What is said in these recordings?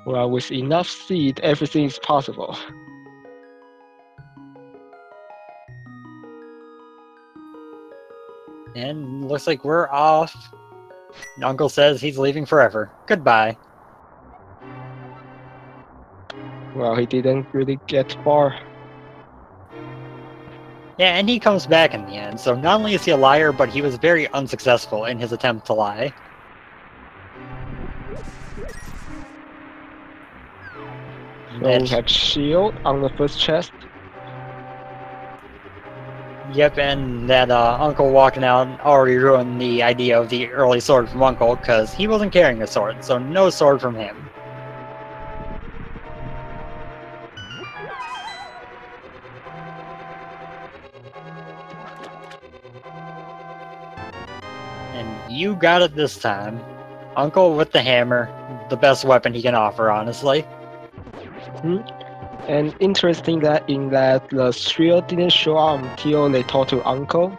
Well, with enough seed, everything is possible. And looks like we're off. Uncle says he's leaving forever. Goodbye. Well, he didn't really get far. Yeah, and he comes back in the end, so not only is he a liar, but he was very unsuccessful in his attempt to lie. So we have shield on the first chest. Yep, and that Uncle walking out already ruined the idea of the early sword from Uncle, because he wasn't carrying a sword, so no sword from him. And you got it this time. Uncle with the hammer, the best weapon he can offer, honestly. And interesting that the shield didn't show up until they talked to Uncle.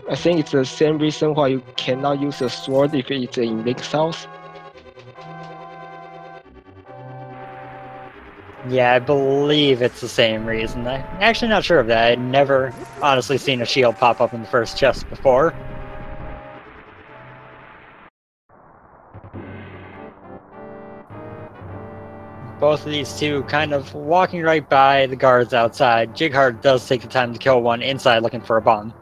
I think it's the same reason why you cannot use a sword if it's in Link's house. Yeah, I believe it's the same reason. I'm actually not sure of that. I'd never honestly seen a shield pop up in the first chest before. Both of these two kind of walking right by the guards outside. Jighart does take the time to kill one inside looking for a bomb.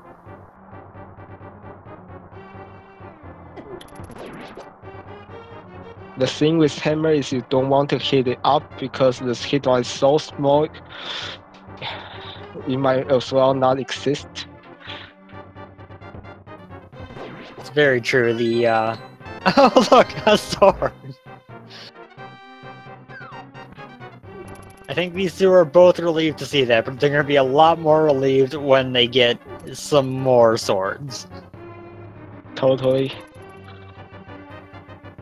The thing with hammer is you don't want to hit it up because the hitbox is so small, it might as well not exist. It's very true. The oh look, a sword. I think these two are both relieved to see that, but they're going to be a lot more relieved when they get some more swords. Totally.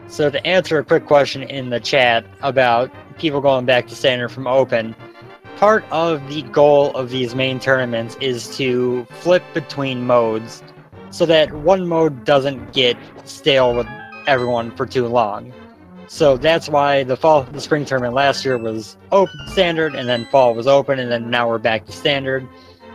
So to answer a quick question in the chat about people going back to standard from open, part of the goal of these main tournaments is to flip between modes so that one mode doesn't get stale with everyone for too long. So that's why the spring tournament last year was open standard, and then fall was open, and then now we're back to standard.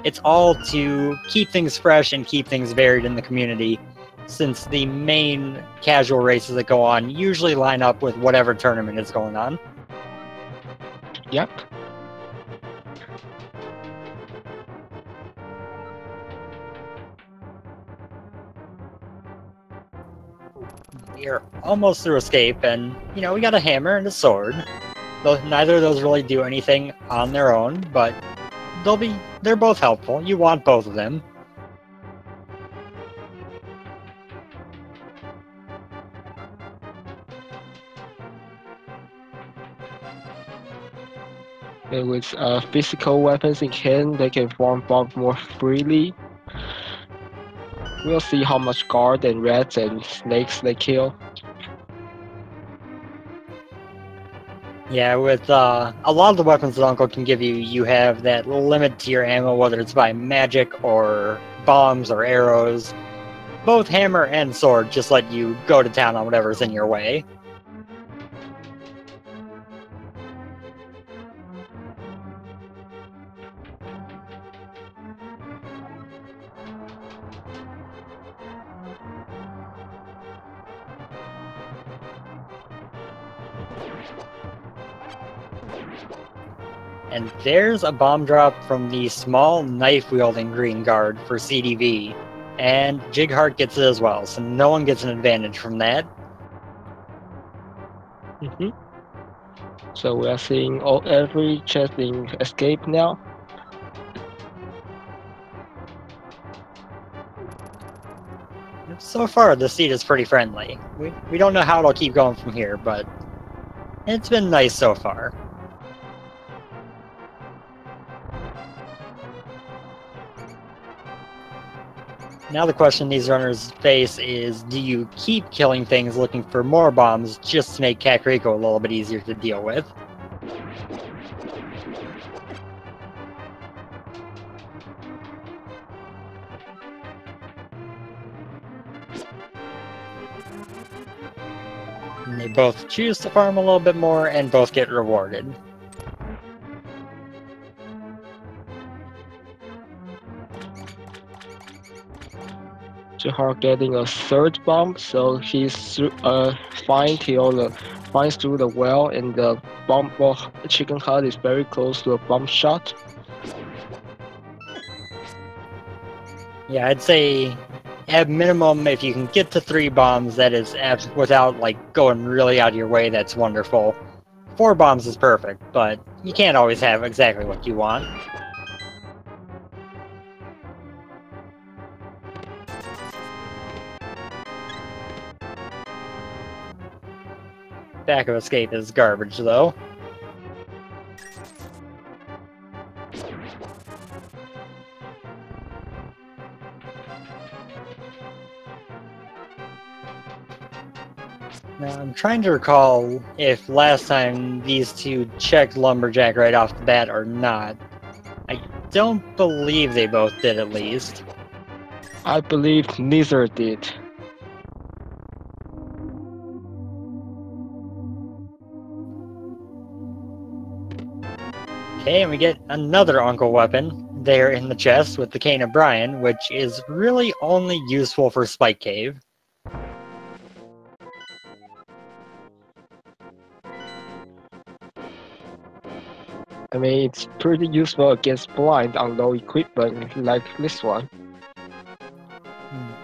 It's all to keep things fresh and keep things varied in the community, since the main casual races that go on usually line up with whatever tournament is going on. Yep. We're almost through escape, and you know, we got a hammer and a sword. Though neither of those really do anything on their own, but they're both helpful. You want both of them. And with physical weapons in hand, they can form bombs more freely. We'll see how much guard and rats and snakes they kill. Yeah, with a lot of the weapons that Uncle can give you, you have that limit to your ammo, whether it's by magic or bombs or arrows. Both hammer and sword just let you go to town on whatever's in your way. And there's a bomb drop from the small knife-wielding green guard for SeedyV. And Jighart gets it as well, so no one gets an advantage from that. So we are seeing every chest in escape now. So far, the seed is pretty friendly. We don't know how it'll keep going from here, but it's been nice so far. Now the question these runners face is, do you keep killing things looking for more bombs just to make Kakariko a little bit easier to deal with? And they both choose to farm a little bit more and both get rewarded. Jighart getting a third bomb, so he's flying flying through the well, and the bomb chicken heart is very close to a bomb shot. Yeah, I'd say at minimum, if you can get to 3 bombs, that is without like going really out of your way, that's wonderful. 4 bombs is perfect, but you can't always have exactly what you want. Back of escape is garbage, though. Now, I'm trying to recall if last time these two checked Lumberjack right off the bat or not. I don't believe they both did, at least. I believe neither did. Okay, and we get another Uncle weapon there in the chest with the Cane of Brian, which is really only useful for Spike Cave. I mean, it's pretty useful against blind on low equipment like this one.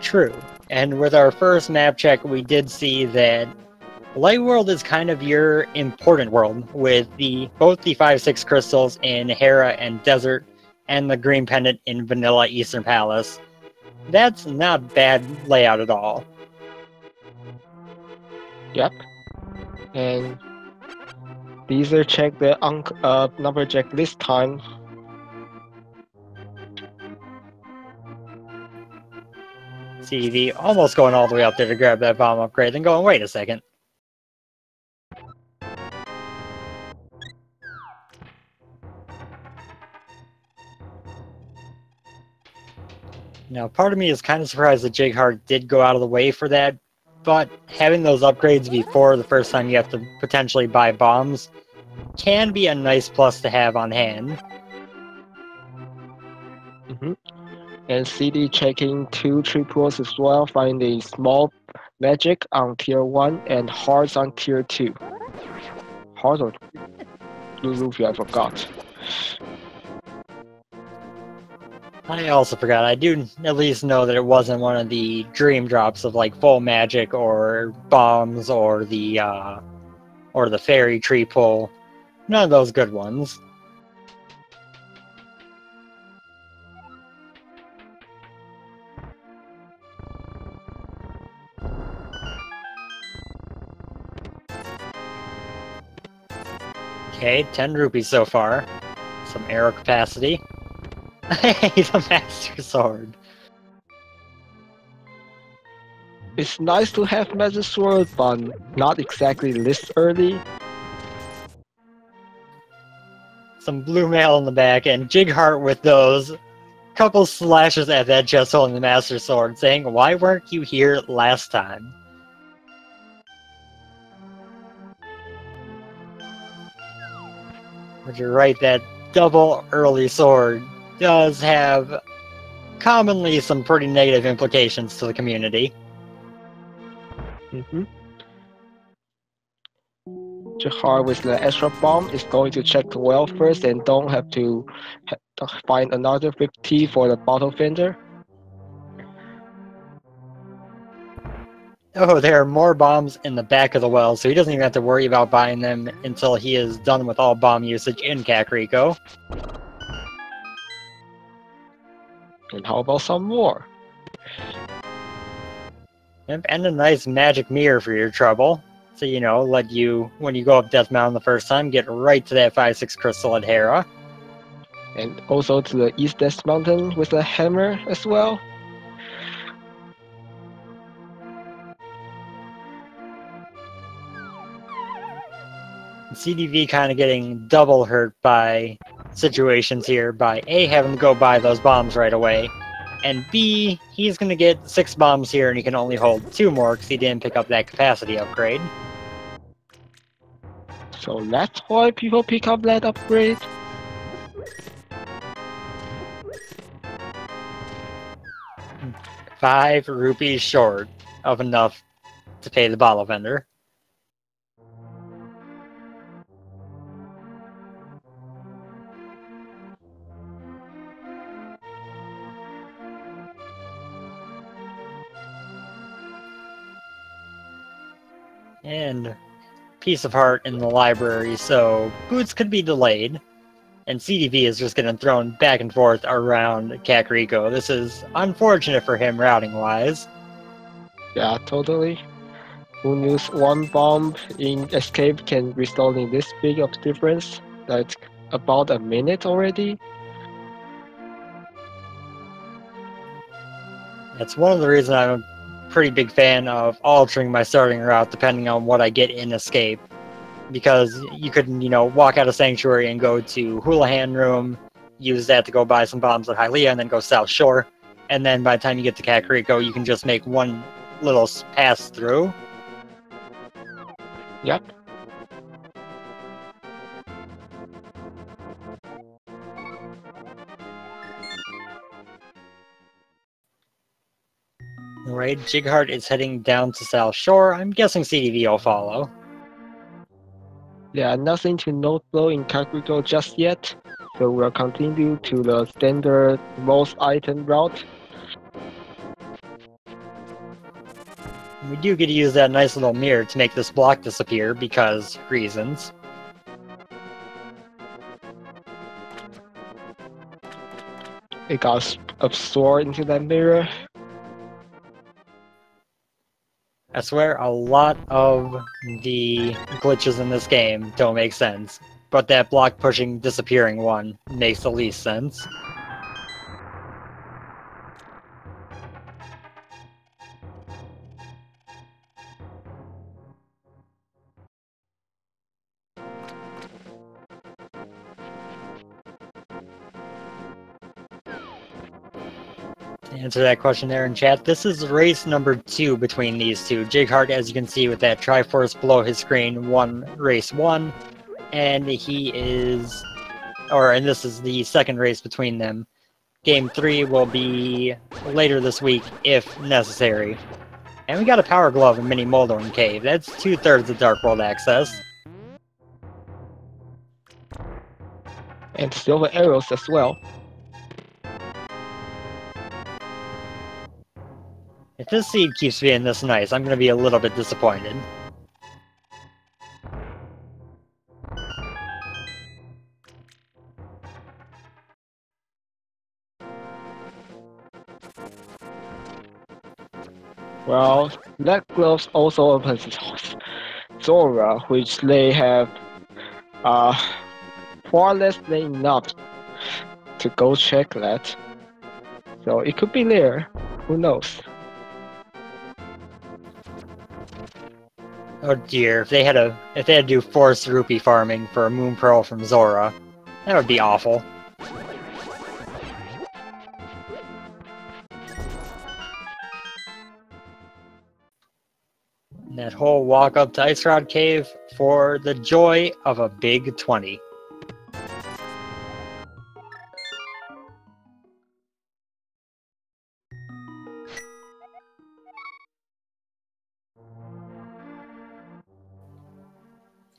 True. And with our first map check, we did see that Light World is kind of your important world, with both the 5-6 crystals in Hera and Desert, and the green pendant in Vanilla Eastern Palace. That's not bad layout at all. Yep. And these are check the Lumberjack this time. SeedyV almost going all the way up there to grab that bomb upgrade, then going, wait a second. Now, part of me is kind of surprised that Jighart did go out of the way for that, but having those upgrades before the first time you have to potentially buy bombs can be a nice plus to have on hand. And CD checking 2 triples as well, finding small magic on tier 1 and hearts on tier 2. Heart or Luffy, I forgot. I also forgot. I do at least know that it wasn't one of the dream drops of like full magic or bombs or the fairy tree pull. None of those good ones. Okay, 10 rupees so far. Some arrow capacity. Hey, the Master Sword. It's nice to have Master Sword, but not exactly this early. Some blue mail in the back, and Jighart with those couple slashes at that chest holding the Master Sword, saying, "Why weren't you here last time?" But you're right, that double early sword does have commonly some pretty negative implications to the community. Jighart with the extra bomb is going to check the well first and don't have to find another 50 for the bottle fender. Oh, there are more bombs in the back of the well, so he doesn't even have to worry about buying them until he is done with all bomb usage in Kakariko. And how about some more? Yep, and a nice magic mirror for your trouble. So, you know, let you, when you go up Death Mountain the first time, get right to that 5-6 crystal at Hera. And also to the East Death Mountain with a hammer as well. SeedyV kind of getting double hurt by situations here by A, having to go buy those bombs right away, And B, he's going to get 6 bombs here, and he can only hold 2 more because he didn't pick up that capacity upgrade. So that's why people pick up that upgrade. ₹5 short of enough to pay the bottle vendor. And piece of heart in the library, so boots could be delayed. And SeedyV is just getting thrown back and forth around Kakariko. This is unfortunate for him routing-wise. Yeah, totally. Who knew one bomb in escape can result in this big of difference? That's about a minute already. That's one of the reasons I'm a pretty big fan of altering my starting route depending on what I get in escape. Because you could, walk out of Sanctuary and go to Houlihan Room, use that to go buy some bombs at Hylia, and then go South Shore. And then by the time you get to Kakariko, you can just make one little pass through. Yep. Alright, Jighart is heading down to South Shore. I'm guessing SeedyV will follow. Yeah, nothing to note though in Kakariko just yet, so we'll continue to the standard most item route. We do get to use that nice little mirror to make this block disappear because reasons. It got absorbed into that mirror. I swear a lot of the glitches in this game don't make sense, but that block pushing disappearing one makes the least sense. To answer that question there in chat, this is race number 2 between these two. Jighart, as you can see with that Triforce below his screen, won race 1, and he is, and this is the second race between them. Game 3 will be later this week, if necessary. And we got a Power Glove and Mini Moldorn Cave. That's 2/3 of Dark World access. And silver arrows as well. If this seed keeps being this nice, I'm going to be a little bit disappointed. Well, that gloves also opens Zora, which they have far less than enough to go check that. So it could be there. Who knows? Oh dear, if they had to do forced rupee farming for a Moon Pearl from Zora, that would be awful. And that whole walk up to Ice Rod Cave for the joy of a big 20.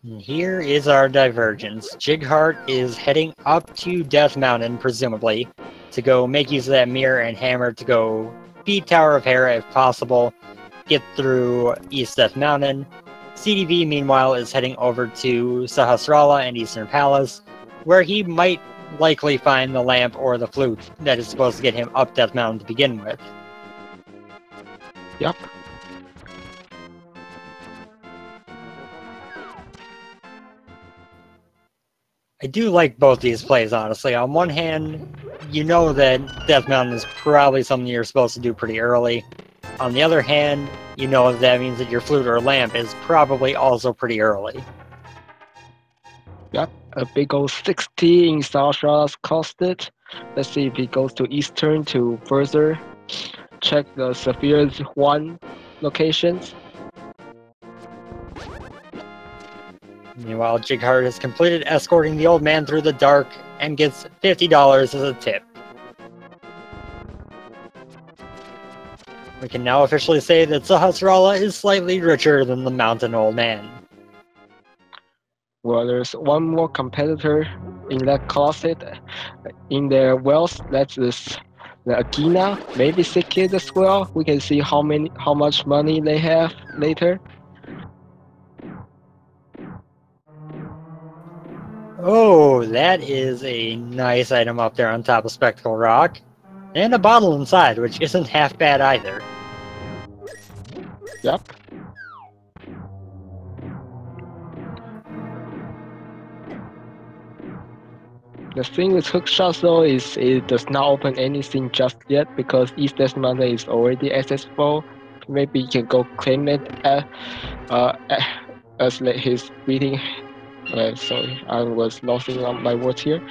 And here is our divergence. Jighart is heading up to Death Mountain, presumably, to go make use of that mirror and hammer to go beat Tower of Hera if possible, get through East Death Mountain. SeedyV, meanwhile, is heading over to Sahasrara and Eastern Palace, where he might likely find the lamp or the flute that is supposed to get him up Death Mountain to begin with. Yep. I do like both these plays, honestly. On one hand, you know that Death Mountain is probably something you're supposed to do pretty early. On the other hand, you know that means that your flute or lamp is probably also pretty early. Yep, a big old 60 in Sahasrara's costed. Let's see if he goes to eastern to further check the Sapphire's 1 locations. Meanwhile, Jighart has completed escorting the old man through the dark and gets $50 as a tip. We can now officially say that Sahasrara is slightly richer than the mountain old man. Well, there's one more competitor in that closet in their wealth. That's this, the Agina, maybe Sikid as well. We can see how much money they have later. Oh, that is a nice item up there on top of Spectacle Rock. And a bottle inside, which isn't half bad either. Yep. The thing with hookshots though is it does not open anything just yet because East Desmond is already accessible. Maybe you can go claim it as his beating. Sorry, I was losing on my words here.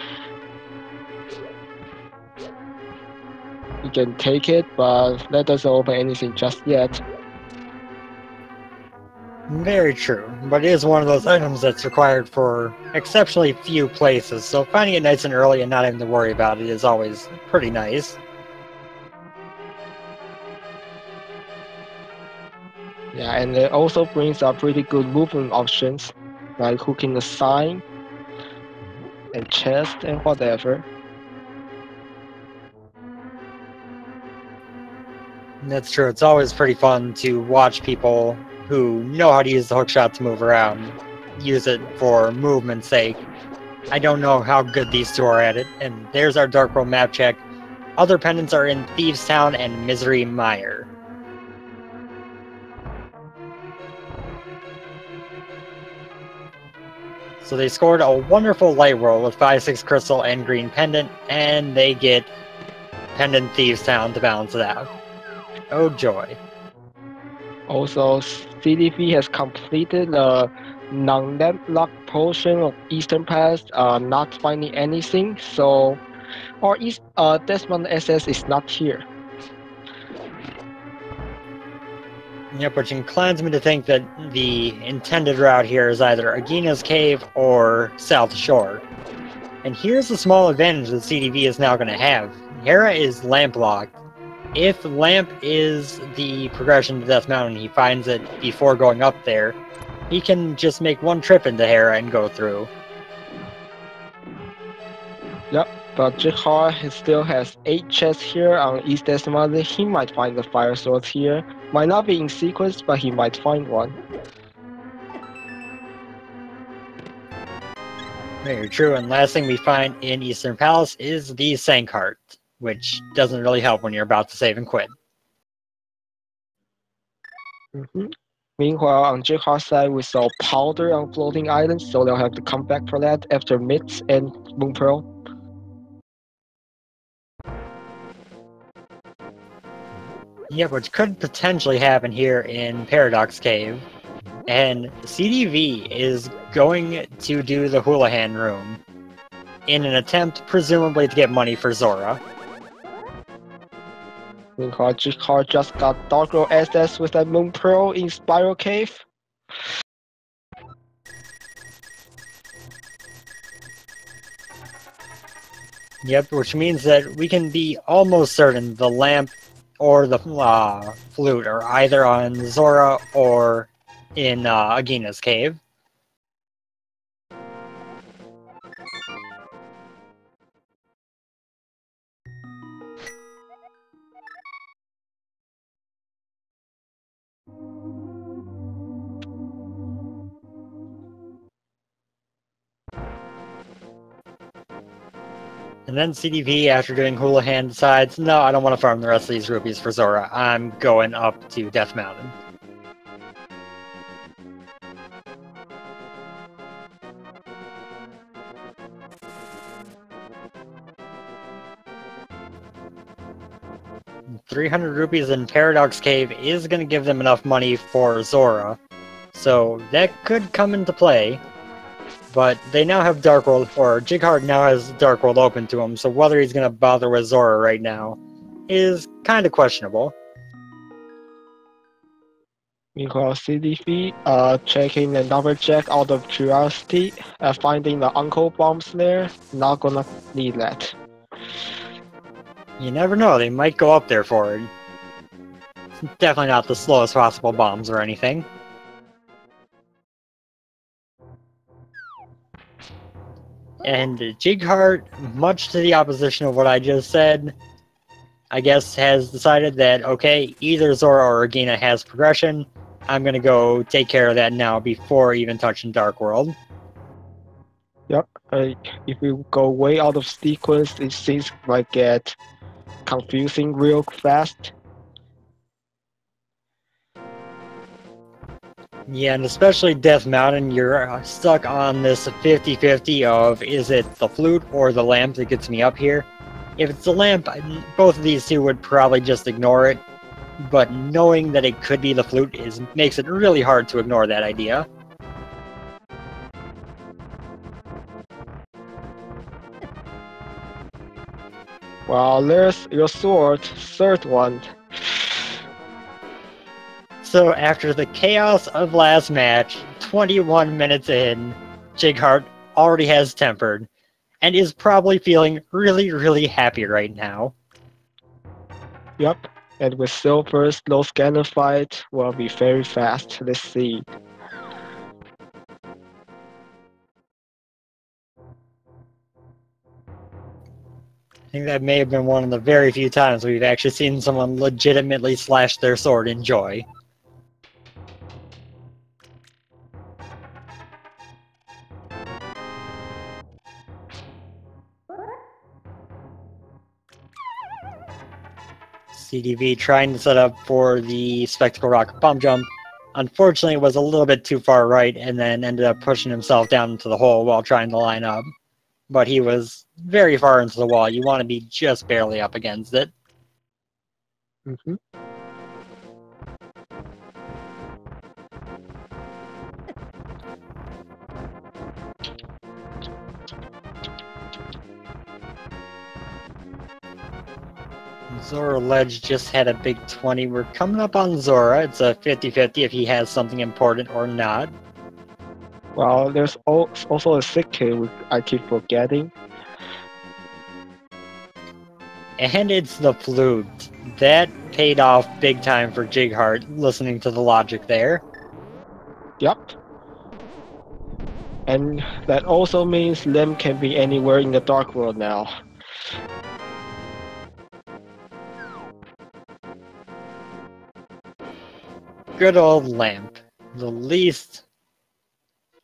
You can take it, but that doesn't open anything just yet. Very true, but it is one of those items that's required for exceptionally few places, so finding it nice and early and not having to worry about it is always pretty nice. Yeah, and it also brings up pretty good movement options, like hooking the sign and chest and whatever. That's true, it's always pretty fun to watch people who know how to use the hookshot to move around use it for movement's sake. I don't know how good these two are at it, and there's our Dark World map check. Other pendants are in Thieves Town and Misery Mire. So they scored a wonderful light roll with 5-6 crystal and green pendant, and they get pendant Thieves Town to balance it out. Oh joy. Also, SeedyV has completed the non-lock portion of Eastern Pass, not finding anything, so or Desmond SS is not here. Yep, which inclines me to think that the intended route here is either Agina's Cave or South Shore. And here's the small advantage that SeedyV is now going to have. Hera is lamp locked. If lamp is the progression to Death Mountain, he finds it before going up there, he can just make one trip into Hera and go through. Yep, but Jighart still has 8 chests here on East Desmond. He might find the fire sword here. Might not be in sequence, but he might find one. Very true, and last thing we find in Eastern Palace is the Jighart, which doesn't really help when you're about to save and quit. Meanwhile, on Jighart's side, we saw powder on floating islands, so they'll have to come back for that after Myths and Moonpearl. Yeah, which could potentially happen here in Paradox Cave. And SeedyV is going to do the Houlihan room in an attempt, presumably, to get money for Zora. Meanwhile, Jighart just got Dark World SS with that Moonpearl in Spiral Cave. Yep, which means that we can be almost certain the lamp or the flute are either on Zora or in Agina's cave. And then SeedyV, after doing Houlihan, decides, no, I don't want to farm the rest of these rupees for Zora. I'm going up to Death Mountain. $300 in Paradox Cave is going to give them enough money for Zora, so that could come into play. But they now have Dark World, or Jighart now has Dark World open to him, so whether he's going to bother with Zora right now is kind of questionable. Meanwhile, SeedyV checking the Divergent out of curiosity, finding the Uncle Bombs there. Not gonna need that. You never know, they might go up there for it. Definitely not the slowest possible bombs or anything. And Jighart, much to the opposition of what I just said, I guess has decided that, okay, either Zora or Regina has progression. I'm gonna go take care of that now before even touching Dark World. Yep. If we go way out of sequence, it seems like get confusing real fast. Yeah, and especially Death Mountain, you're stuck on this 50-50 of is it the flute or the lamp that gets me up here? If it's the lamp, both of these two would probably just ignore it, but knowing that it could be the flute makes it really hard to ignore that idea. Well, there's your sword, third one. So after the chaos of last match, 21 minutes in, Jighart already has tempered, and is probably feeling really, really happy right now. Yep. And with Silver's low scanner fight will be very fast. Let's see. I think that may have been one of the very few times we've actually seen someone legitimately slash their sword in joy. SeedyV trying to set up for the Spectacle Rocket Bomb Jump. Unfortunately, was a little bit too far right and then ended up pushing himself down into the hole while trying to line up. But he was very far into the wall. You want to be just barely up against it. Mm-hmm. Zora Ledge just had a big 20. We're coming up on Zora. It's a 50-50 if he has something important or not. Well, there's also a sick kid I keep forgetting. And it's the flute. That paid off big time for Jighart, listening to the logic there. Yep. And that also means Lim can be anywhere in the Dark World now. Good old lamp. The least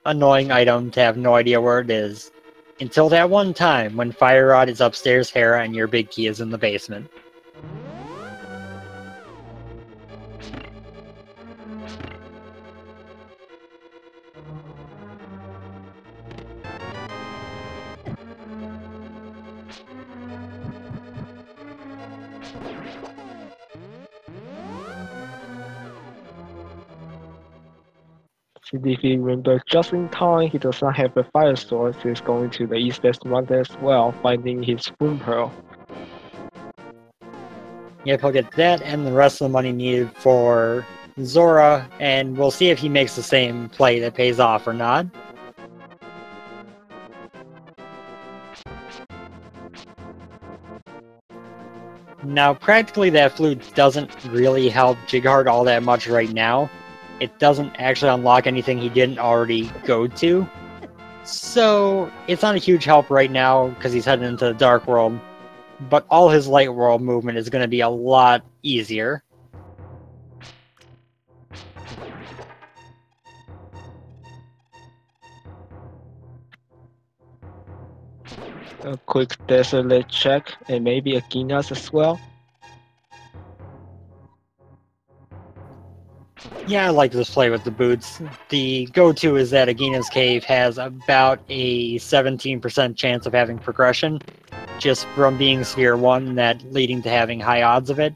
annoying item to have no idea where it is. Until that one time when Fire Rod is upstairs, Hera, and your big key is in the basement. SeedyV remember just in time he does not have a fire sword, so he's going to the east-west run as well, finding his Boom Pearl. Yep, he'll get that and the rest of the money needed for Zora, and we'll see if he makes the same play that pays off or not. Now, practically that flute doesn't really help Jighart all that much right now. It doesn't actually unlock anything he didn't already go to. So, it's not a huge help right now because he's heading into the Dark World. But all his Light World movement is going to be a lot easier. A quick Desert check, and maybe a Ginas as well. Yeah, I like this play with the boots. The go-to is that Agina's Cave has about a 17% chance of having progression, just from being Sphere 1 and that leading to having high odds of it.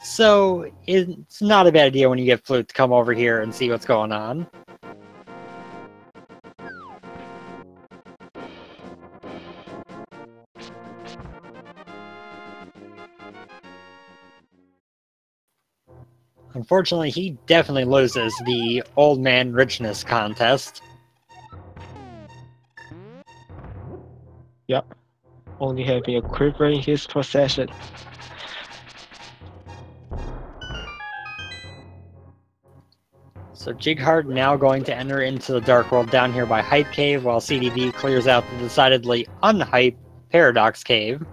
So, it's not a bad idea when you get Flute to come over here and see what's going on. Unfortunately, he definitely loses the old man richness contest. Yep. Only having a quiver in his possession. So Jighart now going to enter into the Dark World down here by Hype Cave, while SeedyV clears out the decidedly unhype Paradox Cave.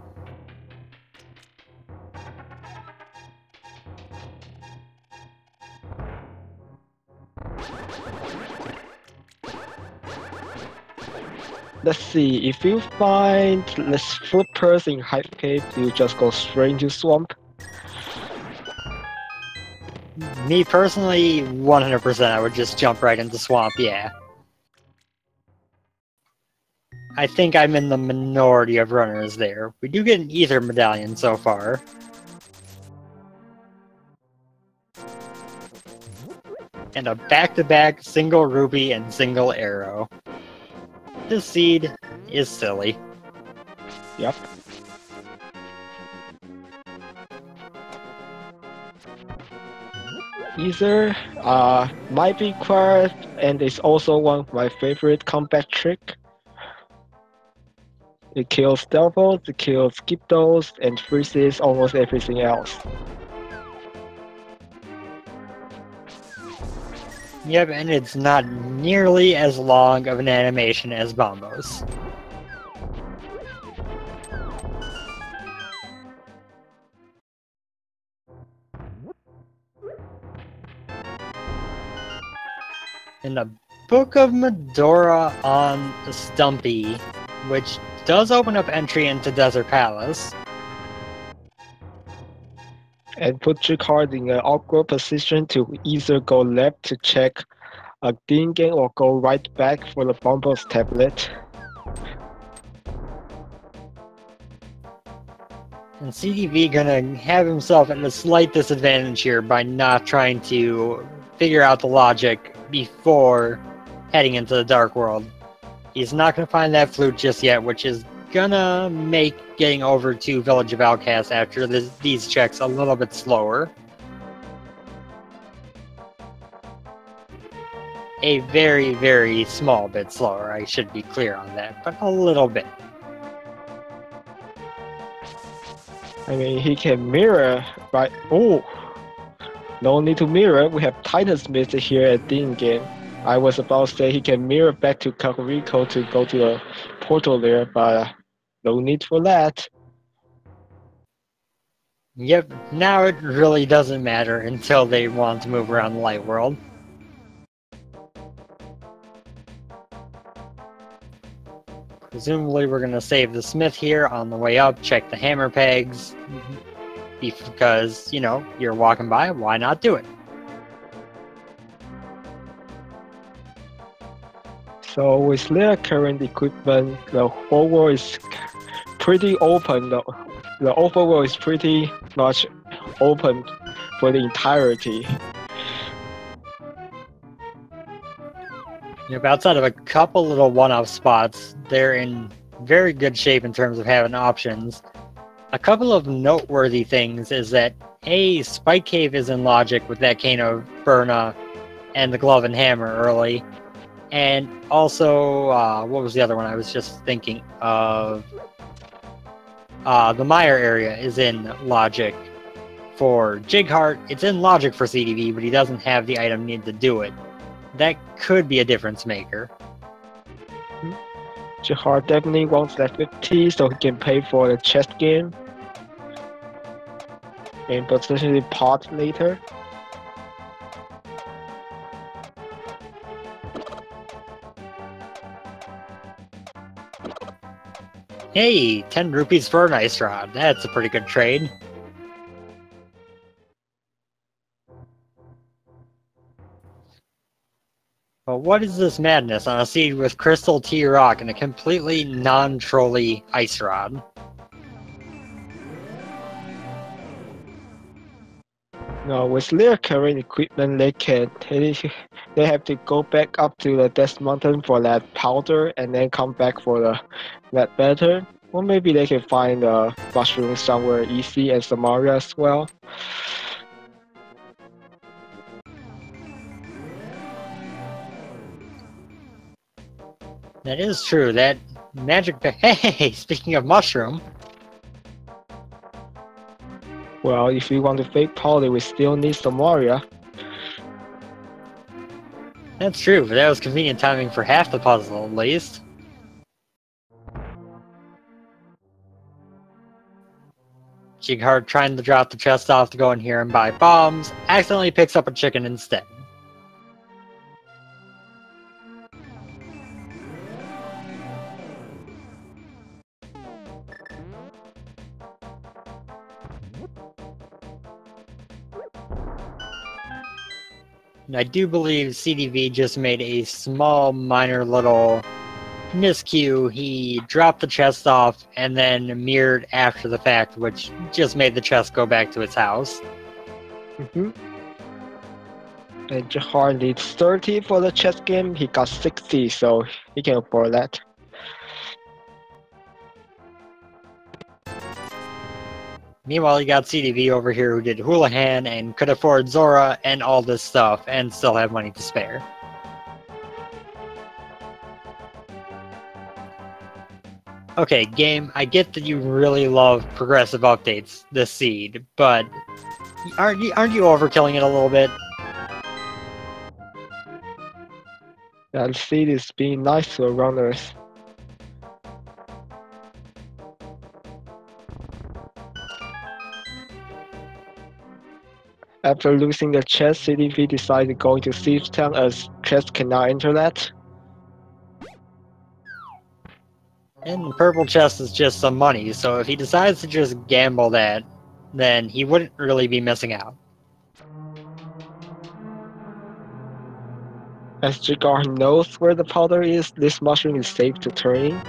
Let's see, if you find the flippers in Hype Cave, you just go straight into Swamp. Me personally, 100% I would just jump right into Swamp, yeah. I think I'm in the minority of runners there. We do get an Ether Medallion so far. And a back-to-back single Ruby and single Arrow. This seed is silly. Yep. Ether might be quite, and it's also one of my favorite combat trick. It kills Devils, it kills Gyptos, and freezes almost everything else. Yep, and it's not nearly as long of an animation as Bombos. And a Book of Medora on Stumpy, which does open up entry into Desert Palace. And put Jighart in an awkward position to either go left to check a endgame or go right back for the Bombos tablet. And SeedyV gonna have himself at a slight disadvantage here by not trying to figure out the logic before heading into the Dark World. He's not gonna find that flute just yet, which is gonna make getting over to Village of Outcasts after these checks a little bit slower. A very, very small bit slower, I should be clear on that, but a little bit. I mean, he can mirror, right? Oh! No need to mirror, we have Titan-Smith here at the endgame. I was about to say he can mirror back to Kakariko to go to the portal there, but no need for that. Yep, now it really doesn't matter until they want to move around the light world. Presumably we're gonna save the smith here on the way up, check the hammer pegs, because, you know, you're walking by, why not do it? So with their current equipment, the whole world is pretty open. The overworld is pretty much open for the entirety. Yep, outside of a couple little one-off spots, they're in very good shape in terms of having options. A couple of noteworthy things is that Spike Cave is in logic with that Cane of Burna and the Glove and Hammer early. And also, what was the other one I was just thinking of? The Mire area is in logic for Jighart. It's in logic for SeedyV, but he doesn't have the item needed to do it. That could be a difference maker. Jighart definitely wants that 50 so he can pay for the chest game and potentially pot later. Hey, 10 rupees for an ice rod. That's a pretty good trade. But what is this madness on a seed with Crystal T-Rock and a completely non-trolly ice rod? No, with their current equipment, they have to go back up to the Death Mountain for that powder and then come back for that better. Or maybe they can find a mushroom somewhere easy and Samaria as well. That is true. That magic. Hey, speaking of mushroom. Well, if we want to fake powder, we still need some Mario. That's true, but that was convenient timing for half the puzzle, at least. Jighart, trying to drop the chest off to go in here and buy bombs, accidentally picks up a chicken instead. And I do believe SeedyV just made a small, minor little miscue. He dropped the chest off and then mirrored after the fact, which just made the chest go back to its house. And Jighart needs 30 for the chess game. He got 60, so he can afford that. Meanwhile, you got SeedyV over here who did Houlihan and could afford Zora and all this stuff and still have money to spare. Okay, game, I get that you really love progressive updates this seed, but aren't you overkilling it a little bit? That seed is being nice to the runners. After losing the chest, SeedyV decided going to Thieves Town as chest cannot enter that. And the purple chest is just some money, so if he decides to just gamble that, then he wouldn't really be missing out. As Jighart knows where the powder is, this mushroom is safe to turn in.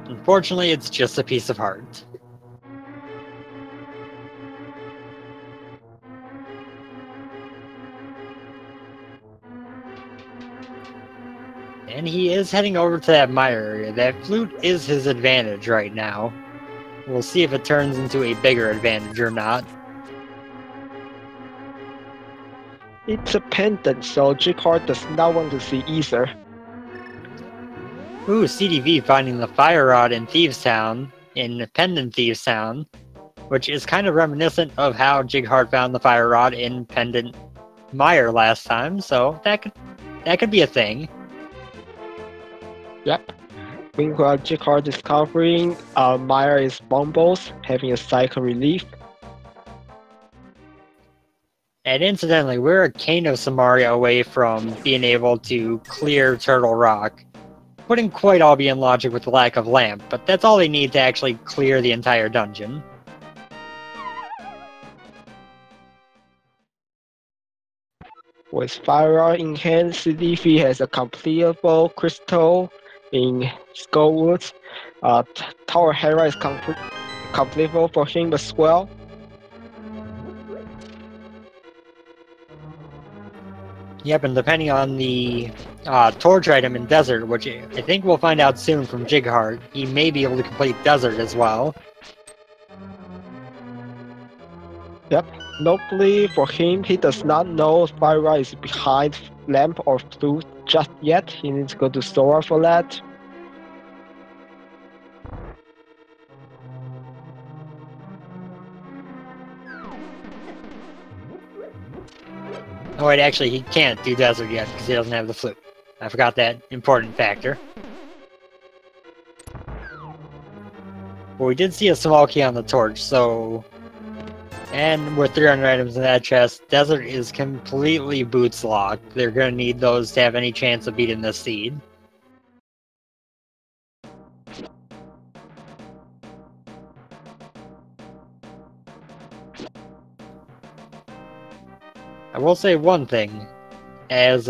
Unfortunately, it's just a piece of heart. And he is heading over to that mire area. That flute is his advantage right now. We'll see if it turns into a bigger advantage or not. It's a pendant, so Jighart does not want to see either. Ooh, SeedyV finding the fire rod in Thieves Town, in Pendant Thieves Town, which is kind of reminiscent of how Jighart found the fire rod in Pendant Mire last time, so that could be a thing. Yep. Meanwhile, Jighart discovering Mire is Bumbles, having a cycle relief. And incidentally, we're a cane of Samaria away from being able to clear Turtle Rock. Wouldn't quite all be in logic with the lack of lamp, but that's all they need to actually clear the entire dungeon. With fire rod in hand, SeedyV has a completable crystal in Skullwoods. Tower Hera is completable for him as well. Yep, and depending on the torch item in Desert, which I think we'll find out soon from Jighart, he may be able to complete Desert as well. Yep. Notably for him, he does not know fire rod is behind lamp or flute just yet. He needs to go to Sora for that. Oh wait, actually he can't do Desert yet because he doesn't have the flute. I forgot that important factor. But we did see a small key on the torch, so... And with 300 items in that chest, Desert is completely boots locked. They're gonna need those to have any chance of beating this seed. I will say one thing, as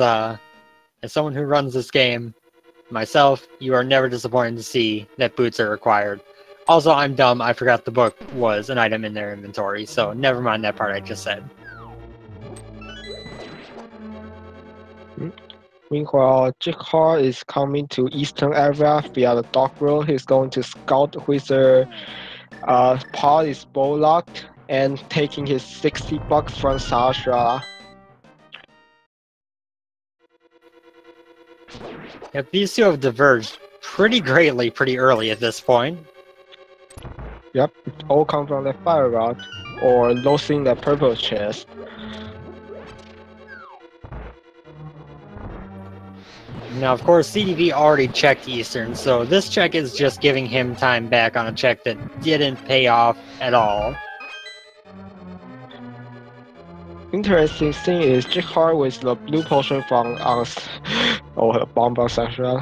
someone who runs this game, myself, you are never disappointed to see that boots are required. Also, I'm dumb, I forgot the book was an item in their inventory, so never mind that part I just said. Meanwhile, Jighart is coming to eastern area via the dock road. He's going to scout whether part is bow locked and taking his 60 bucks from Sasha. Yep, these two have diverged pretty greatly pretty early at this point. Yep, it all comes from the fire rod or losing the purple chest. Now, of course, SeedyV already checked Eastern, so this check is just giving him time back on a check that didn't pay off at all. Interesting thing is Jighart with the blue potion from or bomb section.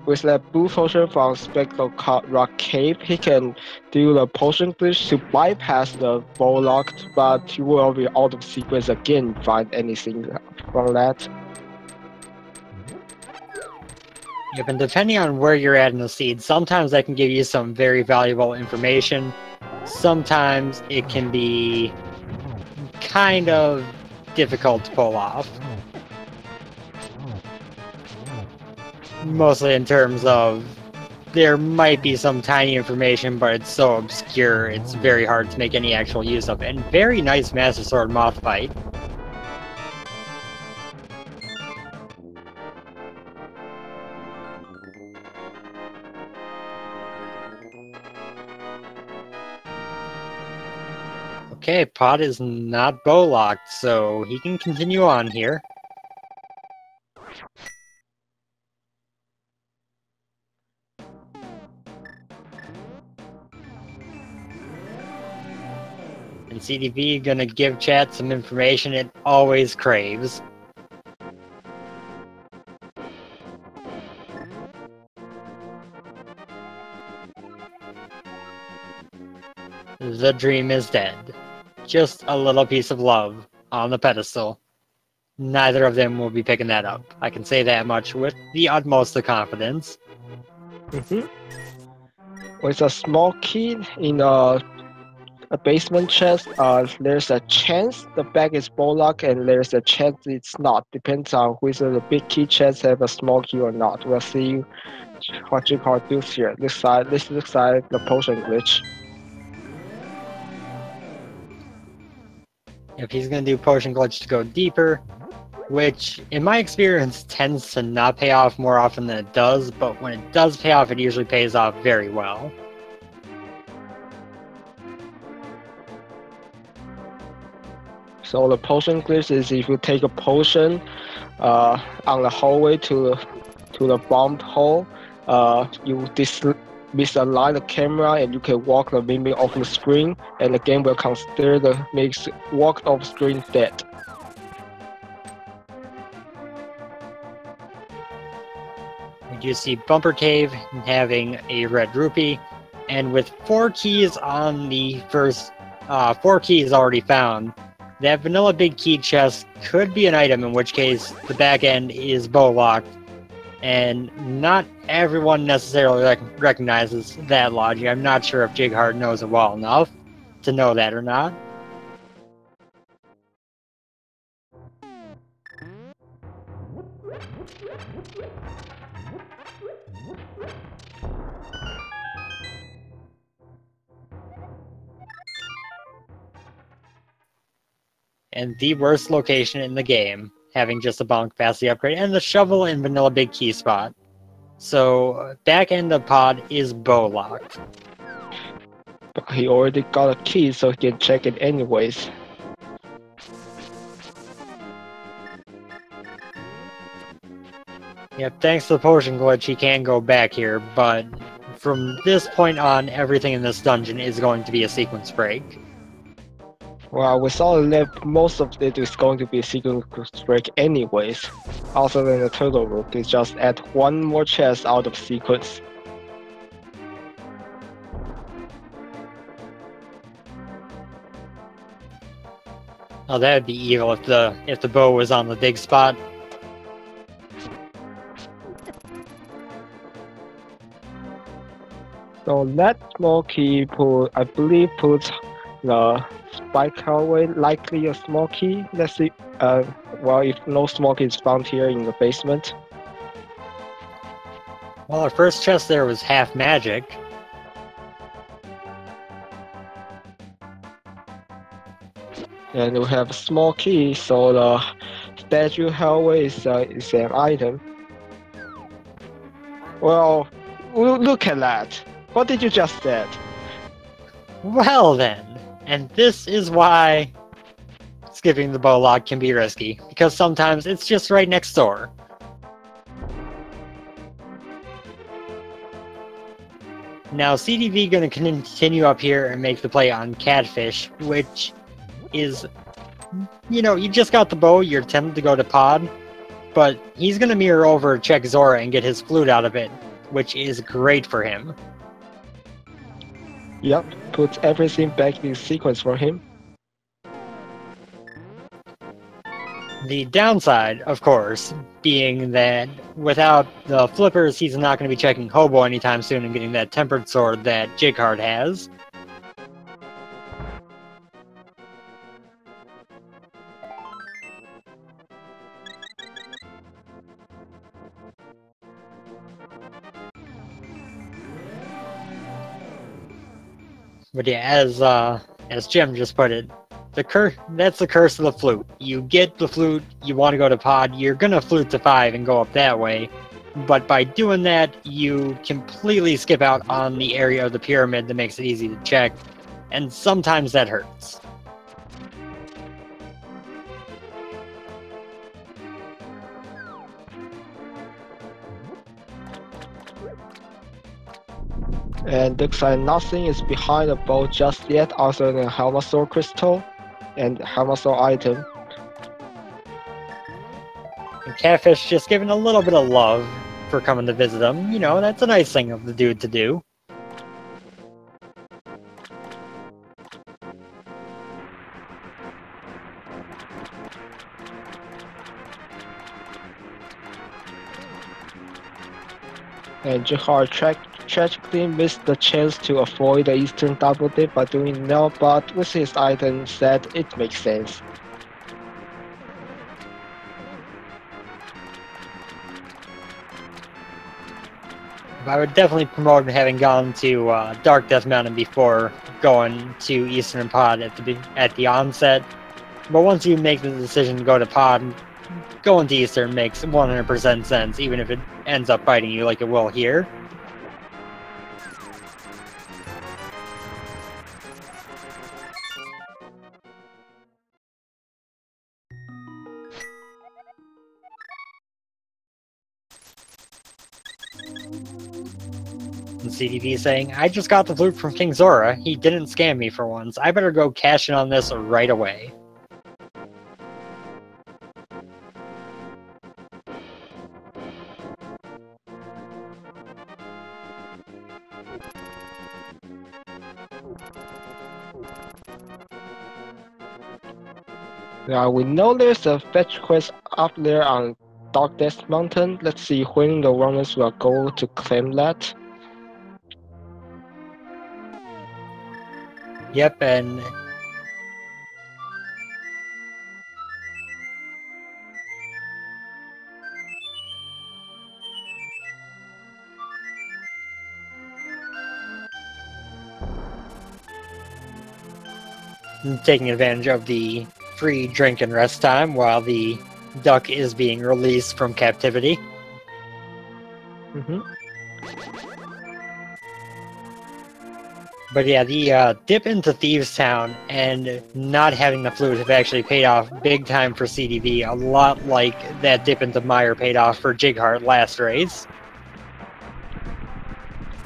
With the blue potion from Spectral Rock Cave, he can do the potion glitch to bypass the bow lock, but he will be out of sequence again if find anything from that. Yep, and depending on where you're at in the seed, sometimes that can give you some very valuable information. Sometimes it can be kind of difficult to pull off. Mostly in terms of there might be some tiny information, but it's so obscure it's very hard to make any actual use of. And very nice Master Sword Moth fight. Okay, Pod is not bow locked, so he can continue on here. And SeedyV gonna give chat some information it always craves. The dream is dead. Just a little piece of love on the pedestal. Neither of them will be picking that up. I can say that much with the utmost of confidence. With a small key in a basement chest, there's a chance the bag is bow lock and there's a chance it's not. Depends on whether the big key chest have a small key or not. We'll see what Jighart does here. This looks like the potion glitch. If he's going to do Potion Glitch to go deeper, which in my experience tends to not pay off more often than it does, but when it does pay off, it usually pays off very well. So the potion glitch is if you take a potion on the hallway to the bombed hole, you misalign the camera and you can walk the mimic off the screen, and the game will consider the makes walk off screen dead. We do see Bumper Cave having a red rupee, and with 4 keys on the first 4 keys already found, that vanilla big key chest could be an item, in which case the back end is bow locked. And not everyone necessarily recognizes that logic. I'm not sure if Jighart knows it well enough to know that or not. And the worst location in the game, having just a bomb capacity upgrade, and the shovel and vanilla big key spot. So, back end of pod is bow locked. But he already got a key, so he can check it anyways. Yep, thanks to the potion glitch, he can go back here, but from this point on, everything in this dungeon is going to be a sequence break. Well, with all the left, most of it is going to be a sequence break anyways. Also than the turtle rook, it's just add one more chest out of sequence. Oh, that'd be evil if the bow was on the big spot. So that small key I believe puts the spike hallway likely a small key. Let's see. Well, if no small key is found here in the basement. Well, our first chest there was half magic. And we have a small key, so the statue hallway is an item. Well, look at that. What did you just said? Well then, and this is why skipping the bow lock can be risky, because sometimes it's just right next door. Now SeedyV gonna continue up here and make the play on Catfish, which is, you know, you just got the bow, you're tempted to go to Pod, but he's gonna mirror over, check Zora, and get his flute out of it, which is great for him. Yep, put everything back in sequence for him. The downside, of course, being that without the flippers, he's not going to be checking Hobo anytime soon and getting that tempered sword that Jighart has. But yeah, as Jim just put it, that's the curse of the flute. You get the flute, you want to go to Pod, you're gonna flute to 5 and go up that way. But by doing that, you completely skip out on the area of the pyramid that makes it easy to check, and sometimes that hurts. And looks like nothing is behind the bow just yet other than Helmasaur crystal and Helmasaur item. And Catfish just giving a little bit of love for coming to visit him. You know, that's a nice thing of the dude to do. And Jighart tragically missed the chance to avoid the Eastern double dip by doing no, but with his item set, it makes sense. I would definitely promote him having gone to Dark Death Mountain before going to Eastern Pod at the onset. But once you make the decision to go to Pod, going to Eastern makes 100% sense, even if it ends up biting you like it will here. And SeedyV saying, I just got the flute from King Zora. He didn't scam me for once. I better go cash in on this right away. Now we know there's a fetch quest up there on Dark Death Mountain. Let's see when the runners will go to claim that. Yep, and taking advantage of the free drink and rest time while the duck is being released from captivity. But yeah, the dip into Thieves Town and not having the flute have actually paid off big time for SeedyV, a lot like that dip into Mire paid off for Jighart last race.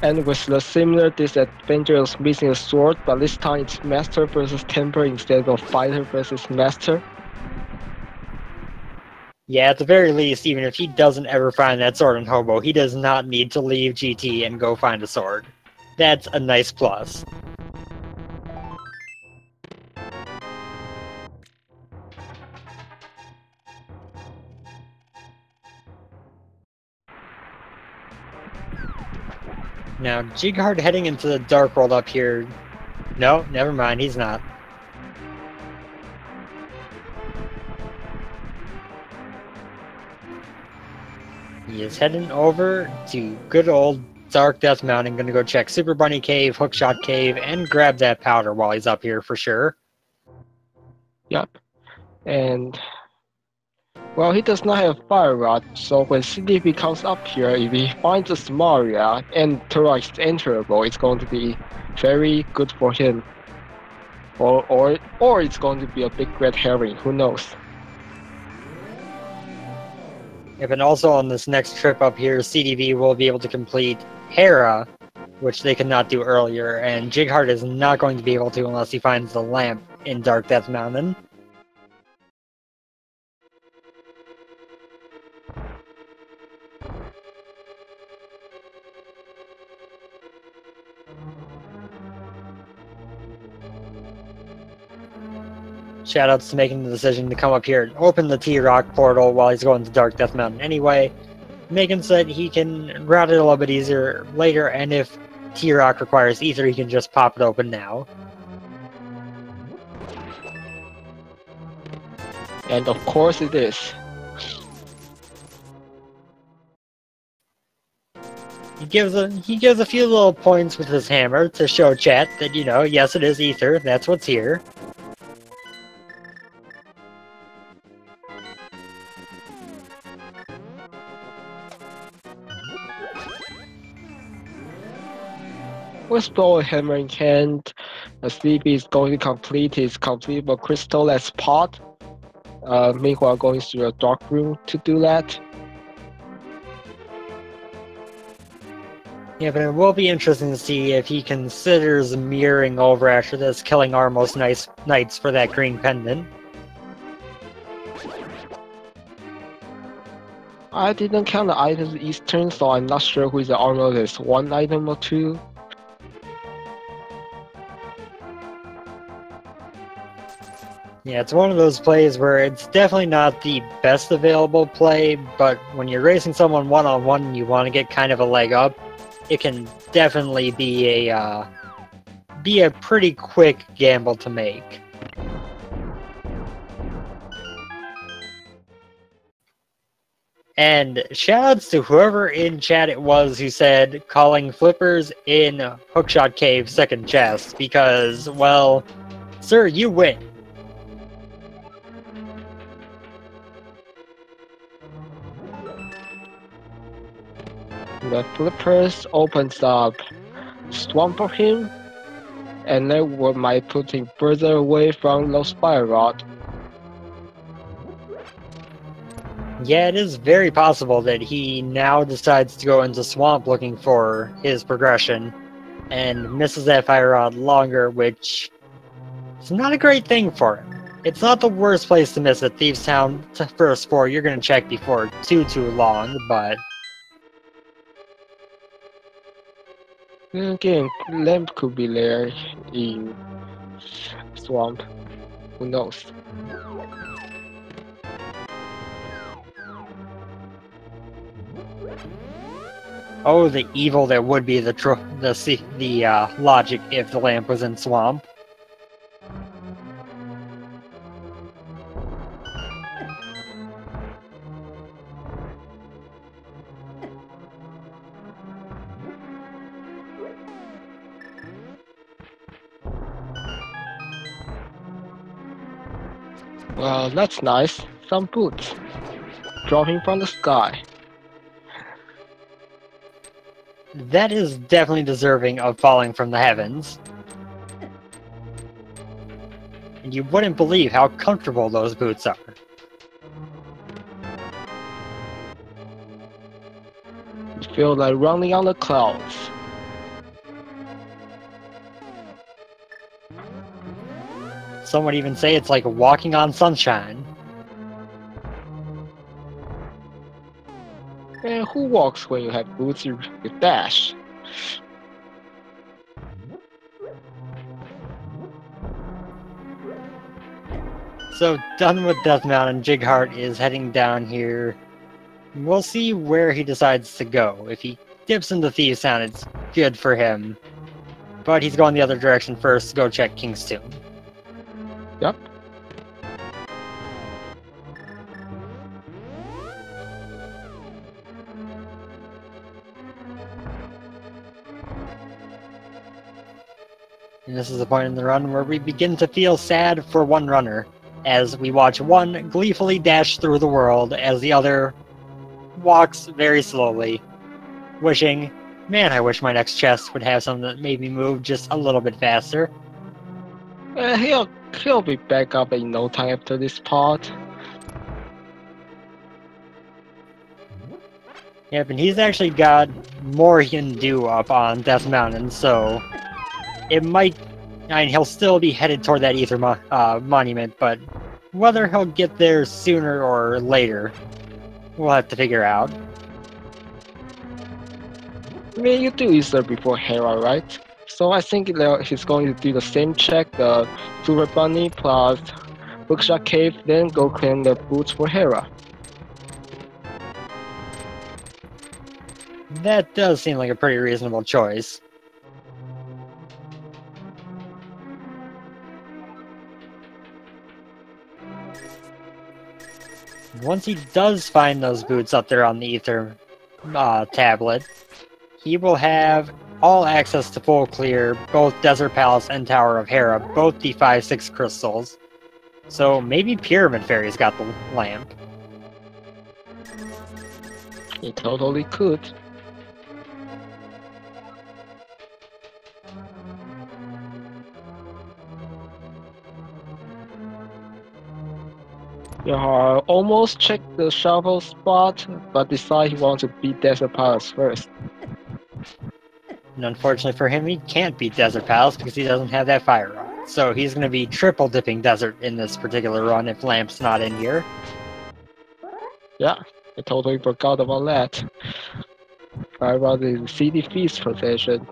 And with the similar disadvantage of missing a sword, but this time it's Master versus Temper instead of Fighter versus Master. Yeah, at the very least, even if he doesn't ever find that sword in Hobo, he does not need to leave GT and go find a sword. That's a nice plus. Now, Jighart heading into the Dark World up here. No, never mind, he's not. He is heading over to good old Dark Death Mountain. Gonna go check Super Bunny Cave, Hookshot Cave, and grab that powder while he's up here for sure. Yep. And well, he does not have fire rod, so when SeedyV comes up here, if he finds a small area and Turok is enterable, it's going to be very good for him. Or it's going to be a big red herring, who knows? Yep, and also on this next trip up here, SeedyV will be able to complete Hera, which they could not do earlier, and Jighart is not going to be able to unless he finds the lamp in Dark Death Mountain. Shoutouts to making the decision to come up here and open the T-Rock portal while he's going to Dark Death Mountain anyway, making so that he can route it a little bit easier later, and if T-Rock requires ether, he can just pop it open now. And of course it is. He gives a few little points with his hammer to show chat that, you know, yes, it is ether, that's what's here. With bow and hammer in hand, SeedyV is going to complete his completable crystal as pot. Meanwhile, going through a dark room to do that. Yeah, but it will be interesting to see if he considers mirroring over after this, killing our most nice knights for that green pendant. I didn't count the items each turn, so I'm not sure who is the armor is. One item or two? Yeah, it's one of those plays where it's definitely not the best available play, but when you're racing someone one-on-one and you want to get kind of a leg up, it can definitely be a pretty quick gamble to make. And shoutouts to whoever in chat it was who said calling flippers in Hookshot Cave second chest, because, well, sir, you win. The flippers opens up swamp for him, and that might put him further away from those fire rod. Yeah, it is very possible that he now decides to go into swamp looking for his progression, and misses that fire rod longer, which is not a great thing for him. It's not the worst place to miss at Thieves Town for a spore. You're gonna check before too long, but Then again, lamp could be there in swamp. Who knows? oh, the evil that would be the logic if the lamp was in swamp. Well, that's nice. Some boots. Dropping from the sky. That is definitely deserving of falling from the heavens. And you wouldn't believe how comfortable those boots are. You feel like running on the clouds. Some would even say it's like walking on sunshine. And who walks when you have boots with dash? So, done with Death Mountain, Jighart is heading down here. We'll see where he decides to go. If he dips into Thieves Town, it's good for him. But he's going the other direction first to go check King's Tomb. Yep. And this is the point in the run where we begin to feel sad for one runner. as we watch one gleefully dash through the world as the other walks very slowly, wishing, man, I wish my next chest would have something that made me move just a little bit faster. He'll be back up in no time after this part. Yep, and he's actually got more he can do up on Death Mountain, so it might... I mean, he'll still be headed toward that Ether Monument, but whether he'll get there sooner or later, we'll have to figure out. I mean, you do Ether before Hera, right? So I think he's going to do the same check, the Super Bunny plus Bookshot Cave, then go claim the boots for Hera. That does seem like a pretty reasonable choice. Once he does find those boots up there on the Ether tablet, he will have all access to full clear, both Desert Palace and Tower of Hera, both the 5-6 crystals. So maybe Pyramid Fairy's got the lamp. He totally could. Jighart almost checked the shovel spot, but decided he wants to beat Desert Palace first. And unfortunately for him, he can't beat Desert Palace because he doesn't have that fire rod. So he's going to be triple dipping Desert in this particular run if Lamp's not in here. Yeah, I totally forgot about that. Fire rod is SeedyV's possession.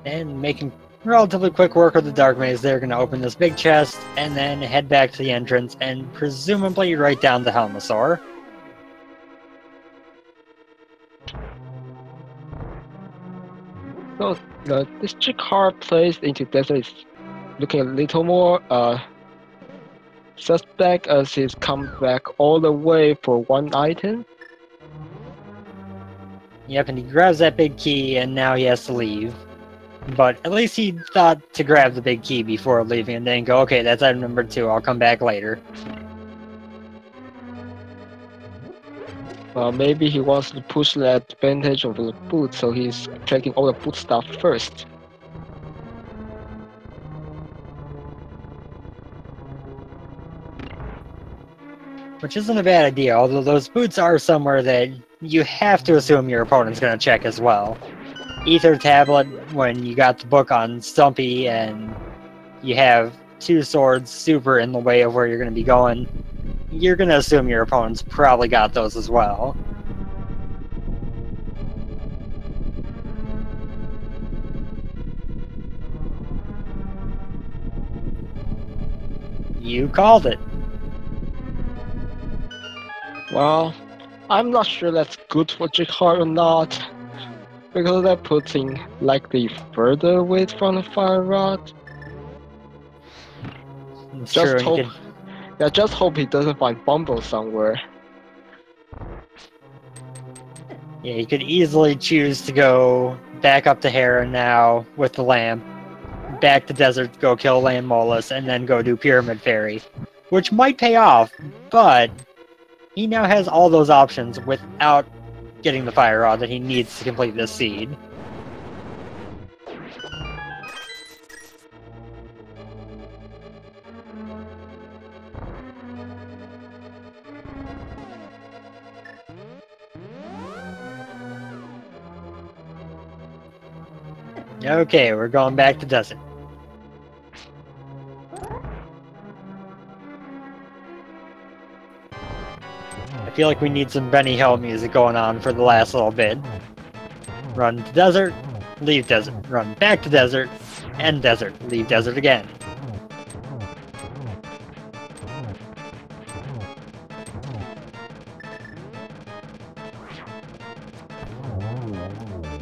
And making relatively quick work of the Dark Maze, they're going to open this big chest and then head back to the entrance and presumably right down to Helmasaur. So this Jighart place into Desert is looking a little more suspect as he's come back all the way for one item. Yep, and he grabs that big key and now he has to leave. But at least he thought to grab the big key before leaving and then go, okay, that's item number 2, I'll come back later. Maybe he wants to push the advantage of the boot, so he's checking all the boot stuff first. Which isn't a bad idea, although those boots are somewhere that you have to assume your opponent's going to check as well. Ether Tablet, when you got the book on Stumpy and you have 2 swords super in the way of where you're going to be going, you're going to assume your opponent's probably got those as well. You called it. Well, I'm not sure that's good for Jighart or not, because that puts him likely further away from the fire rod. Just hope he doesn't find Bumble somewhere. Yeah, you could easily choose to go back up to Hera now with the lamp, back to Desert to go kill Landmolus, and then go do Pyramid Fairy, which might pay off, but he now has all those options without getting the fire rod that he needs to complete this seed. Okay, we're going back to Desert. I feel like we need some Benny Hill music going on for the last little bit. Run to Desert, leave Desert, run back to Desert, end Desert, leave Desert again.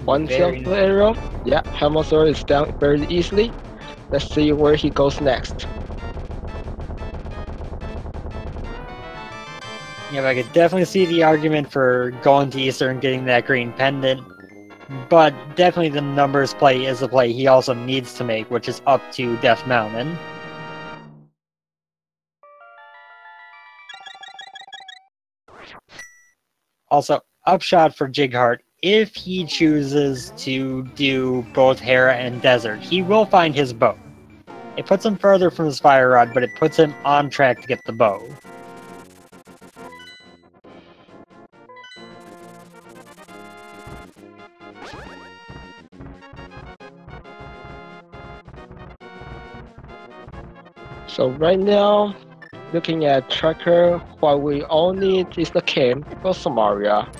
One self arrow. Yeah, Helmasaur is down very easily. Let's see where he goes next. Yeah, I could definitely see the argument for going to Easter and getting that green pendant, but definitely the numbers play is the play he also needs to make, which is up to Death Mountain. Also, upshot for Jighart, if he chooses to do both Hera and Desert, he will find his bow. It puts him further from his fire rod, but it puts him on track to get the bow. So right now, looking at tracker, what we all need is the camp for Samaria.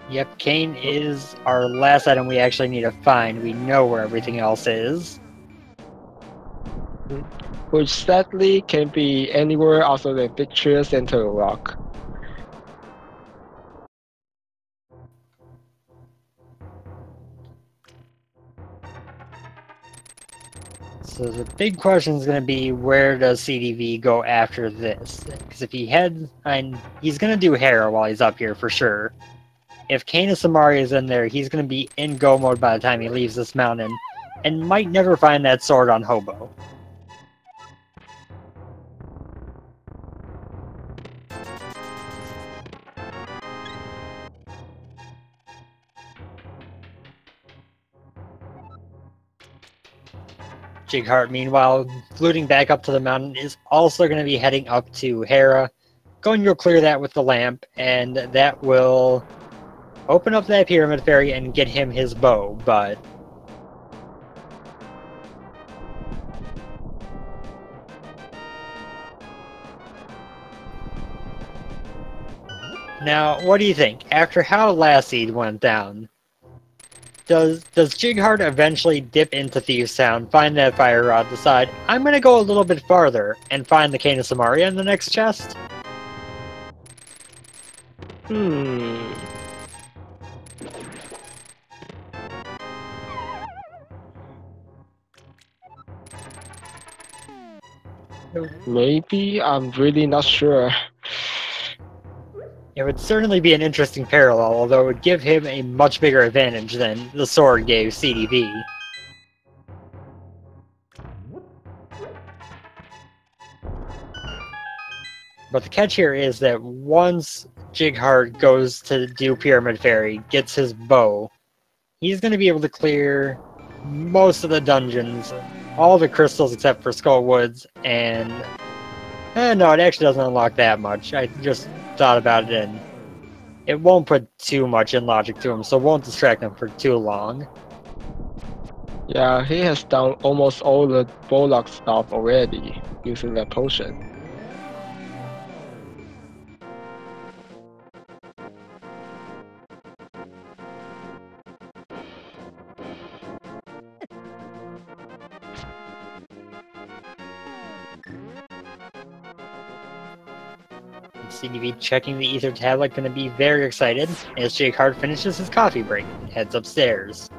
Yep, Kain is our last item we actually need to find. We know where everything else is. Which sadly can be anywhere other than Victoria Center Rock. So the big question is going to be, where does SeedyV go after this? Because if he heads, he's going to do Hera while he's up here for sure. If Kain of Samaria is in there, he's going to be in go mode by the time he leaves this mountain, and might never find that sword on Hobo. Jighart, meanwhile, looting back up to the mountain, is also going to be heading up to Hera, going to go clear that with the lamp, and that will open up that Pyramid Fairy and get him his bow, but now, what do you think? After how last seed went down, does Jighart eventually dip into Thieves Town, find that fire rod, decide, I'm going to go a little bit farther, and find the Kain of Samaria in the next chest? Maybe, I'm really not sure. It would certainly be an interesting parallel, although it would give him a much bigger advantage than the sword gave SeedyV. But the catch here is that once Jighart goes to do Pyramid Fairy, gets his bow, he's going to be able to clear most of the dungeons, all the crystals except for Skull Woods, and no, it actually doesn't unlock that much. I just thought about it, and it won't put too much in logic to him, so it won't distract him for too long. Yeah, he has done almost all the Bollock stuff already, using that potion. SeedyV checking the ether tablet, going to be very excited as Jighart finishes his coffee break and heads upstairs.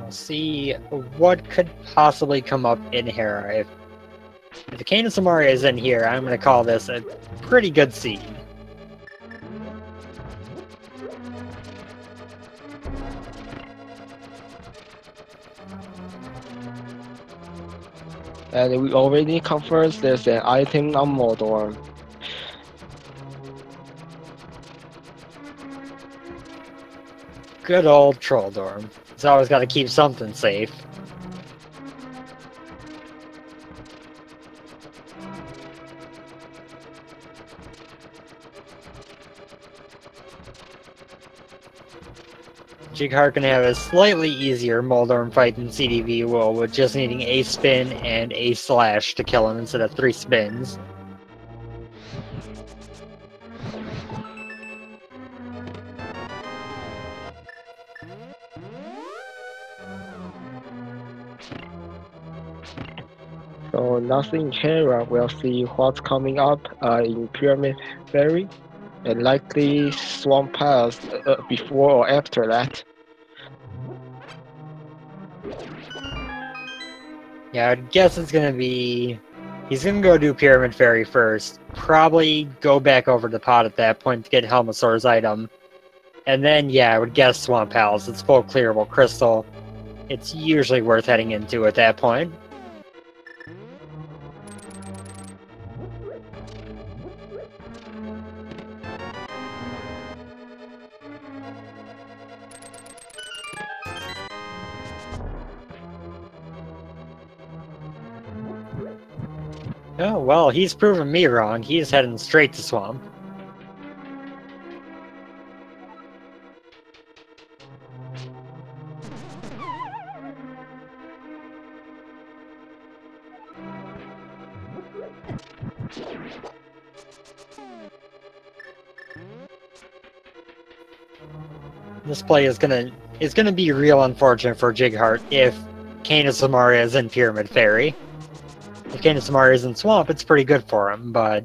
We'll see what could possibly come up in Hera. If the Kain of Samaria is in here, I'm going to call this a pretty good seed. And we already confirmed there's an item on Mordor. Good old Trolldorm. He's always got to keep something safe. Jighart can have a slightly easier Moldorm fight than SeedyV will, with just needing a spin and a slash to kill him instead of 3 spins. So nothing here. We'll see what's coming up in Pyramid Fairy, and likely Swamp Pass before or after that. Yeah, I'd guess it's gonna be... He's gonna go do Pyramid Fairy first, probably go back over to Pot at that point to get Helmasaur's item, and then, yeah, I would guess Swamp Palace. It's full clearable crystal. It's usually worth heading into at that point. Oh, well, he's proven me wrong. He's heading straight to Swamp. This play is gonna be real unfortunate for Jighart if Canis Samaria is in Pyramid Fairy. If Canis Samaria is in Swamp, it's pretty good for him, but...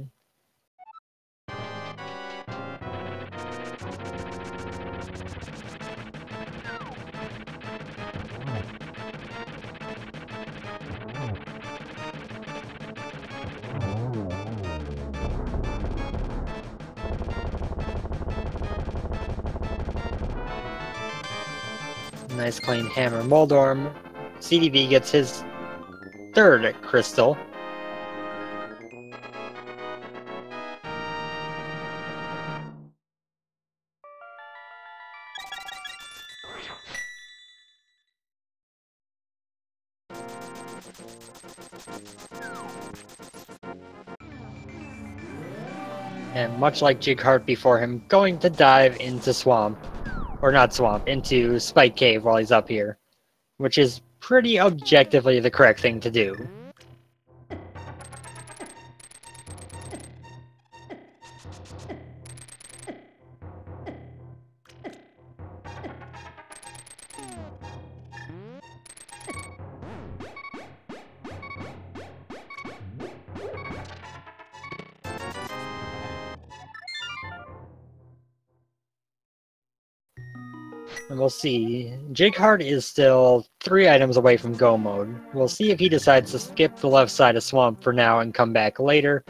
Nice clean hammer Moldorm. SeedyV gets his third crystal. And much like Jighart before him, going to dive into Swamp. Or not Swamp, into Spike Cave while he's up here. Which is pretty objectively the correct thing to do. And we'll see. Jighart is still 3 items away from go mode. We'll see if he decides to skip the left side of Swamp for now and come back later,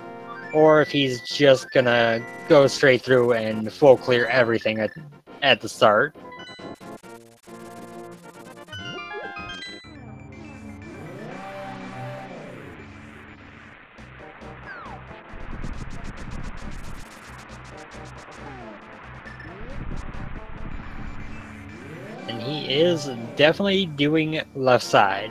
or if he's just gonna go straight through and full clear everything at the start. And he is definitely doing left side.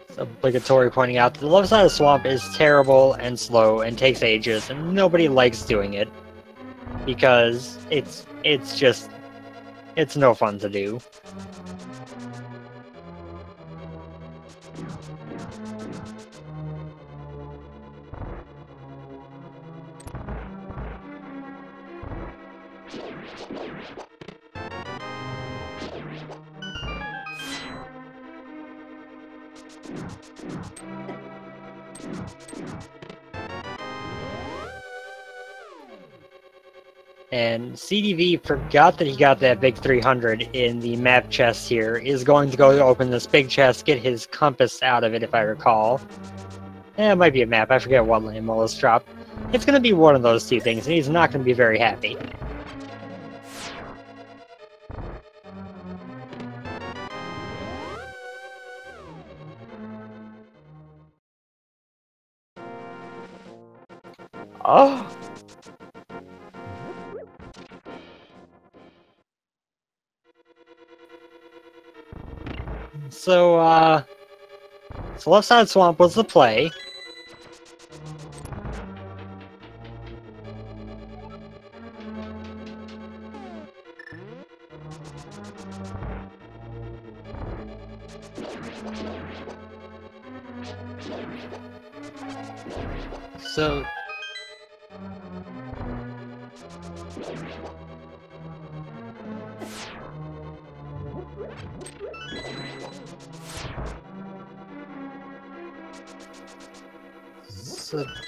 It's obligatory pointing out that the left side of Swamp is terrible and slow and takes ages, and nobody likes doing it because it's no fun to do. And SeedyV forgot that he got that big 300 in the map chest here, is going to go open this big chest, get his compass out of it if I recall. It might be a map, I forget what land Mollis dropped. It's going to be one of those two things, and he's not going to be very happy. Oh! So left side Swamp was the play. So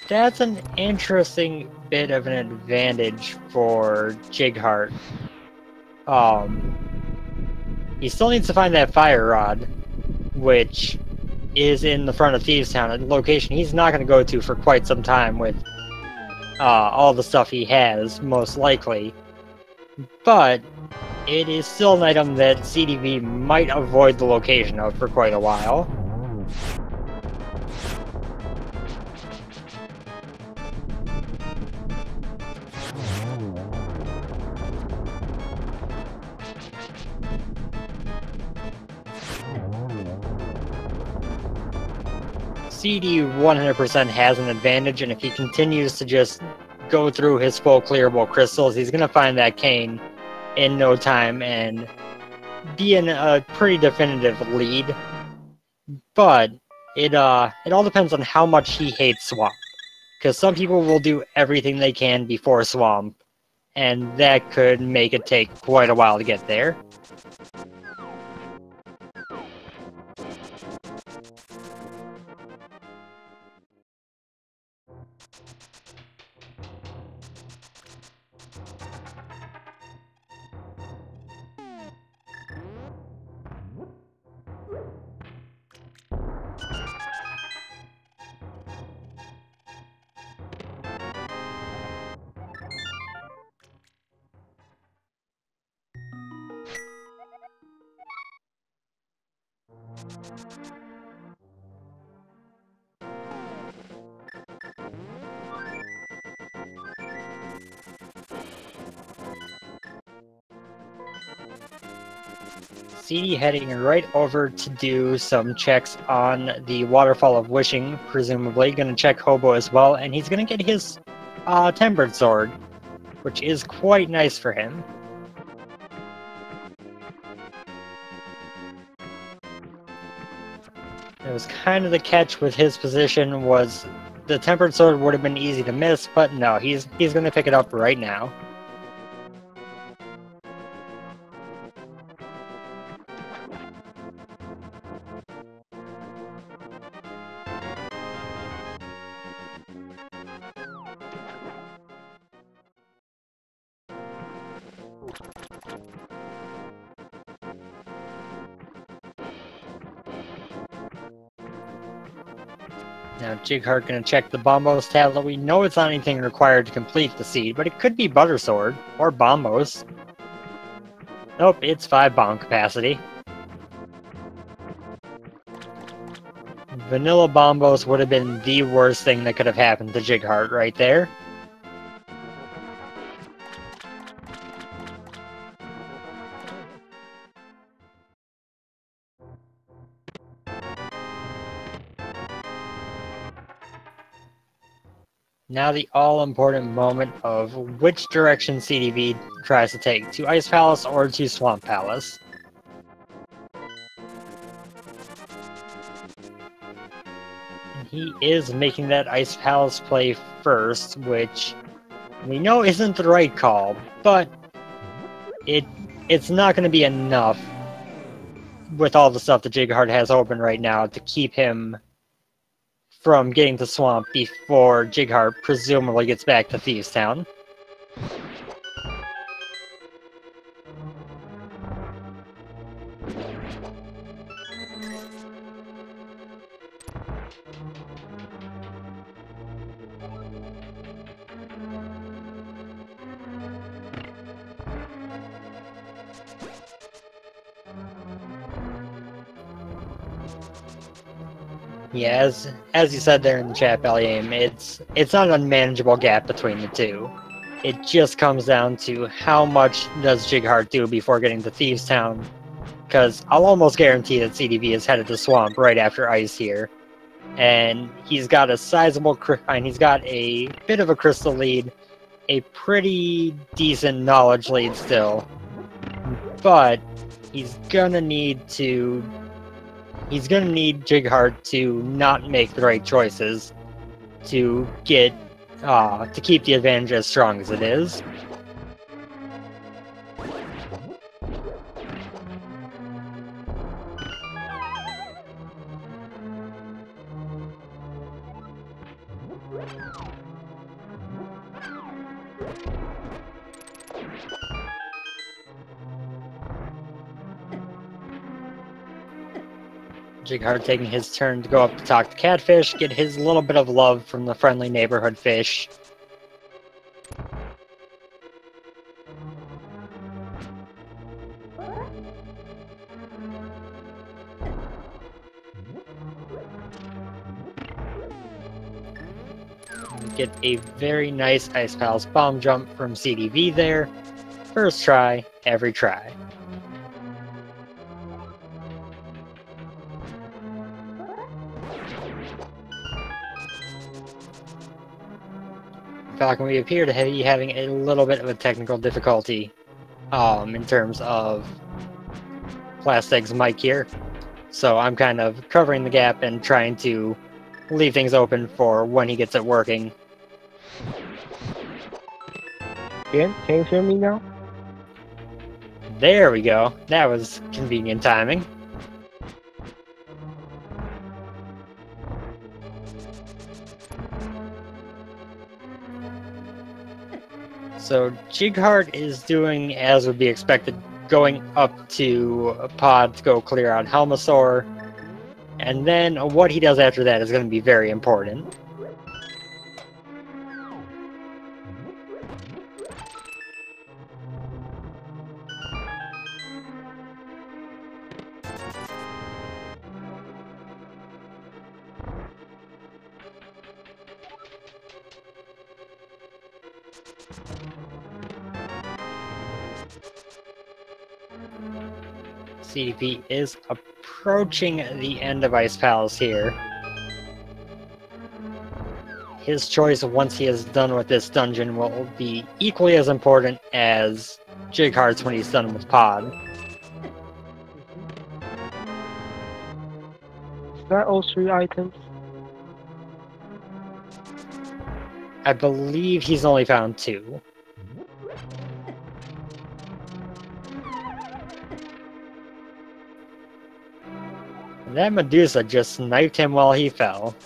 that's an interesting bit of an advantage for Jighart. He still needs to find that fire rod, which is in the front of Thieves Town, a location he's not going to go to for quite some time with all the stuff he has, most likely. But it is still an item that SeedyV might avoid the location of for quite a while. Seedy 100% has an advantage, and if he continues to just go through his full clearable crystals, he's going to find that cane in no time and be in a pretty definitive lead. But it all depends on how much he hates Swamp, because some people will do everything they can before Swamp, and that could make it take quite a while to get there. Seedy heading right over to do some checks on the Waterfall of Wishing, presumably. Gonna check Hobo as well, and he's gonna get his Tempered Sword, which is quite nice for him. It was kind of the catch with his position was the Tempered Sword would have been easy to miss, but no, he's gonna pick it up right now. Now Jighart gonna check the Bombos tablet. We know it's not anything required to complete the seed, but it could be Butter Sword or Bombos. Nope, it's 5 bomb capacity. Vanilla Bombos would have been the worst thing that could have happened to Jighart right there. Now the all-important moment of which direction SeedyV tries to take, to Ice Palace or to Swamp Palace. And he is making that Ice Palace play first, which we know isn't the right call, but it's not going to be enough with all the stuff that Jighart has open right now to keep him from getting to Swamp before Jighart presumably gets back to Thieves Town. Yeah, as you said there in the chat, Bellyaim, it's not an unmanageable gap between the two. It just comes down to how much does Jighart do before getting to Thieves Town, because I'll almost guarantee that SeedyV is headed to Swamp right after Ice here, and he's got a sizable, and he's got a bit of a crystal lead, a pretty decent knowledge lead still, but he's gonna need Jighart to not make the right choices to get to keep the advantage as strong as it is. Jighart taking his turn to go up to talk to Catfish, get his little bit of love from the friendly neighborhood fish. Get a very nice Ice Palace bomb jump from SeedyV there. First try, every try. Falcon, we appear to be having a little bit of a technical difficulty in terms of Plastig's mic here. So I'm kind of covering the gap and trying to leave things open for when he gets it working. Ben, can you hear me now? There we go. That was convenient timing. So Jighart is doing as would be expected, going up to a pod to go clear out Helmasaur, and then what he does after that is going to be very important. CDP is approaching the end of Ice Palace here. His choice once he is done with this dungeon will be equally as important as Jighart's when he's done with Pod. Is that all 3 items? I believe he's only found 2. And that Medusa just sniped him while he fell.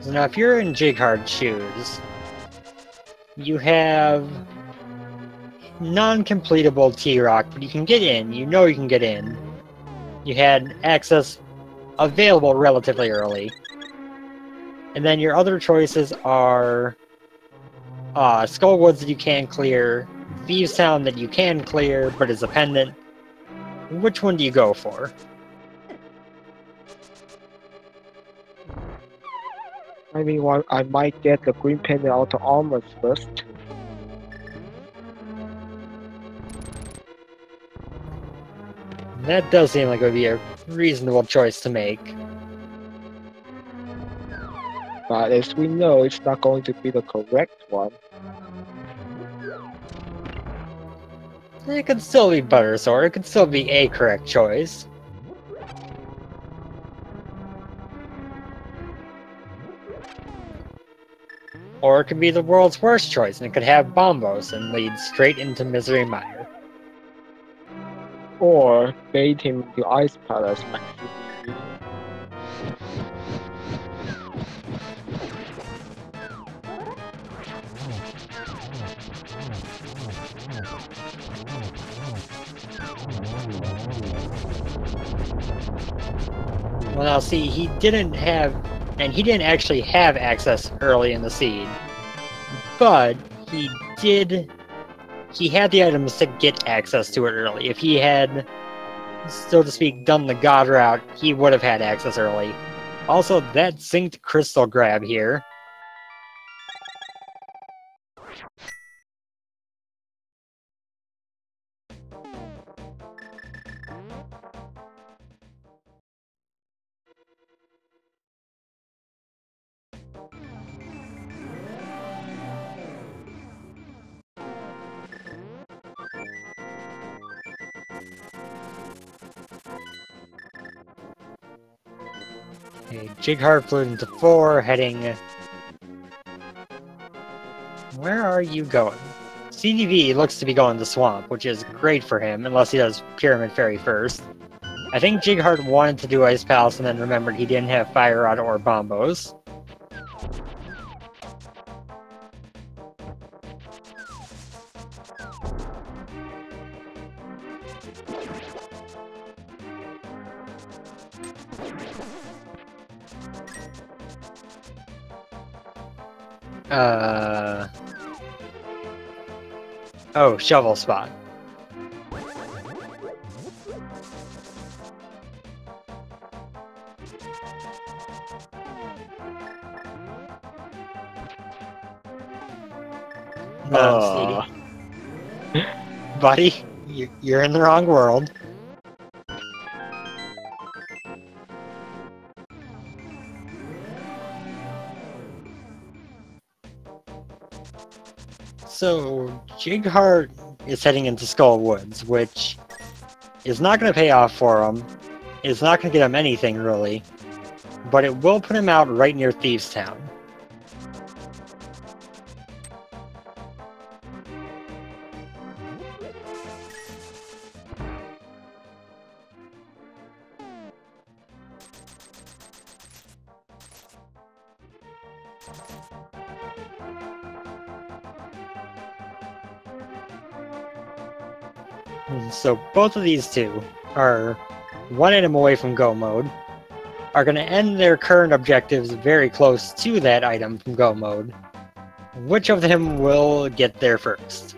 So now if you're in Jighart's shoes, you have non-completable T-Rock, but you can get in. You know you can get in. You had access available relatively early. And then your other choices are Skullwoods that you can clear, Thieves Town that you can clear but is a pendant. Which one do you go for? I mean, I might get the green pendant out of armors first. That does seem like it would be a reasonable choice to make. But as we know, it's not going to be the correct one. It could still be Buttersaur, it could still be a correct choice. Or it could be the world's worst choice, and it could have Bombos and lead straight into Misery Mire. Or bait him to Ice Palace like CDV. Well, now see, he didn't actually have access early in the seed, but he had the items to get access to it early. If he had, so to speak, done the God route, he would have had access early. Also, that synced crystal grab here Okay, Jighart flew into 4, heading... Where are you going? SeedyV looks to be going to Swamp, which is great for him, unless he does Pyramid Fairy first. I think Jighart wanted to do Ice Palace and then remembered he didn't have Fire Rod or Bombos. Oh, Shovel Spot. No, Seedy. Buddy, you're in the wrong world. So, Jighart is heading into Skull Woods, which is not going to pay off for him. It's not going to get him anything, really. But it will put him out right near Thieves Town. So both of these two are one item away from Go Mode, are going to end their current objectives very close to that item from Go Mode. Which of them will get there first?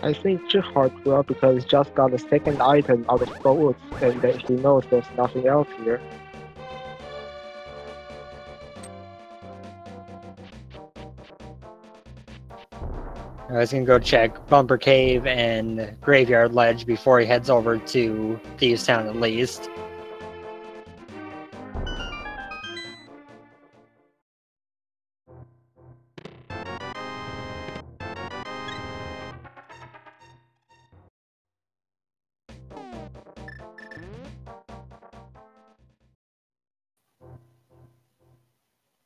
I think Jighart will, because he just got the second item out of Skull Woods, and then he knows there's nothing else here. I was going to go check Bumper Cave and Graveyard Ledge before he heads over to Thieves Town at least.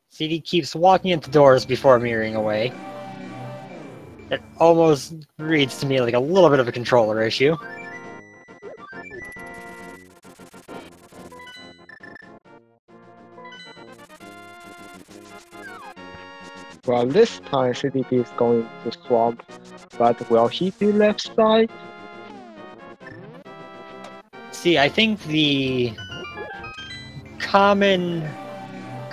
Seedy keeps walking into doors before mirroring away. It almost reads to me like a little bit of a controller issue. Well, this time SeedyV is going to Swamp, but will he be left side? See, I think the common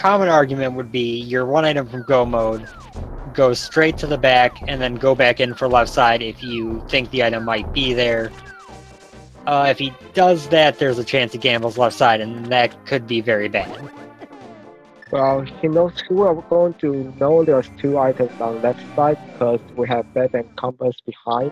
argument would be your one item from Go Mode, go straight to the back, and then go back in for left side if you think the item might be there. If he does that, there's a chance he gambles left side, and that could be very bad. Well, he knows we are going to know there's two items on left side because we have Bed and Compass behind.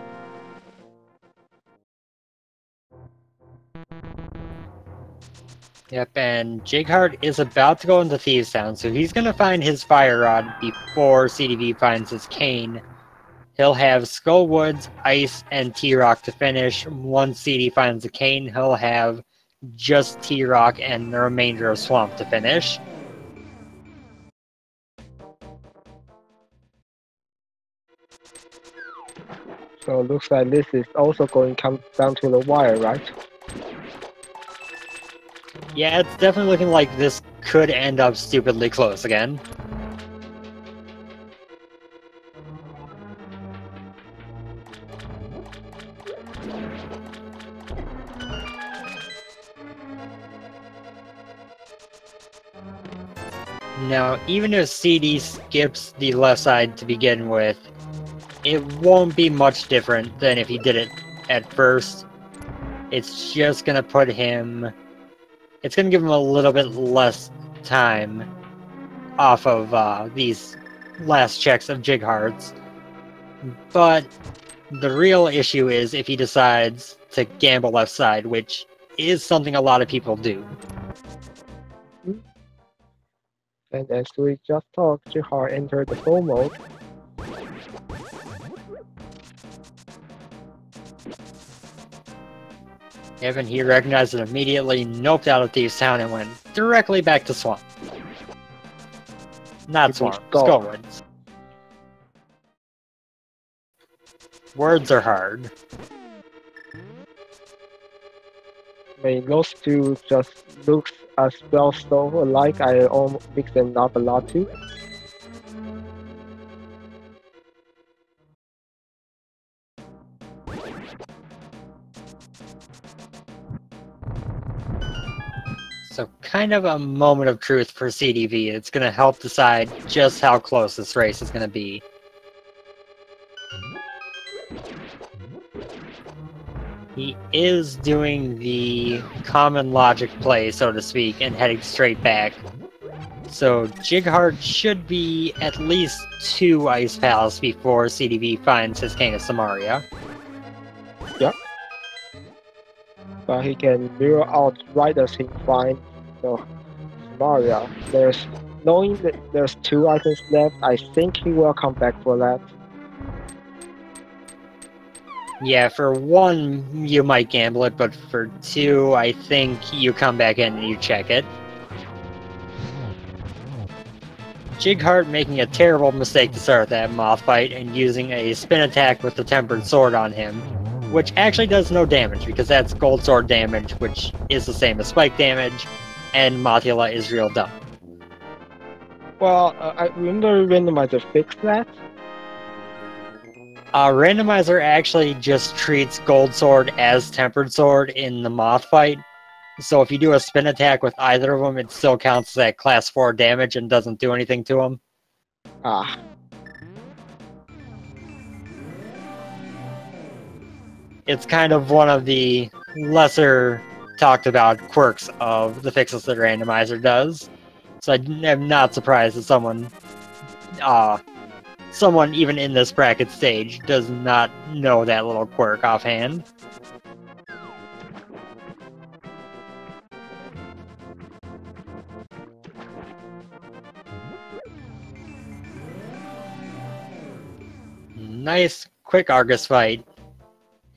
Yep, and Jighart is about to go into Thieves Town, so he's going to find his Fire Rod before SeedyV finds his Cane. He'll have Skull Woods, Ice, and T-Rock to finish. Once Seedy finds the Cane, he'll have just T-Rock and the remainder of Swamp to finish. So it looks like this is also going to come down to the wire, right? Yeah, it's definitely looking like this could end up stupidly close again. Now, even if CD skips the left side to begin with, it won't be much different than if he did it at first. It's just gonna put him... It's gonna give him a little bit less time off of these last checks of Jighart's. But the real issue is if he decides to gamble left side, which is something a lot of people do. And as we just talked, Jighart entered the Go Mode. Evan, he recognized it immediately, noped out of Thieves Town, and went directly back to Swamp. Not Swamp, Skullwoods. Words are hard. I mean, those two just looks as well so alike, I almost mix them up a lot too. So kind of a moment of truth for SeedyV. It's going to help decide just how close this race is going to be. He is doing the common logic play, so to speak, and heading straight back. So Jighart should be at least 2 Ice Pals before SeedyV finds his Cane of Samaria. Yep. But he can mirror out right as he finds Samaria. Knowing that there's 2 items left, I think he will come back for that. Yeah, for 1, you might gamble it, but for 2, I think you come back in and you check it. Jighart making a terrible mistake to start that moth fight and using a spin attack with the Tempered Sword on him, which actually does no damage because that's Gold Sword damage, which is the same as Spike damage, and Mothula is real dumb. Well, I remember Randomizer fixed that. Randomizer actually just treats Gold Sword as Tempered Sword in the Moth fight, so if you do a spin attack with either of them, it still counts as that class 4 damage and doesn't do anything to him. Ah. It's kind of one of the lesser talked about quirks of the fixes that Randomizer does. So I am not surprised that someone even in this bracket stage does not know that little quirk offhand. Nice, quick Argus fight.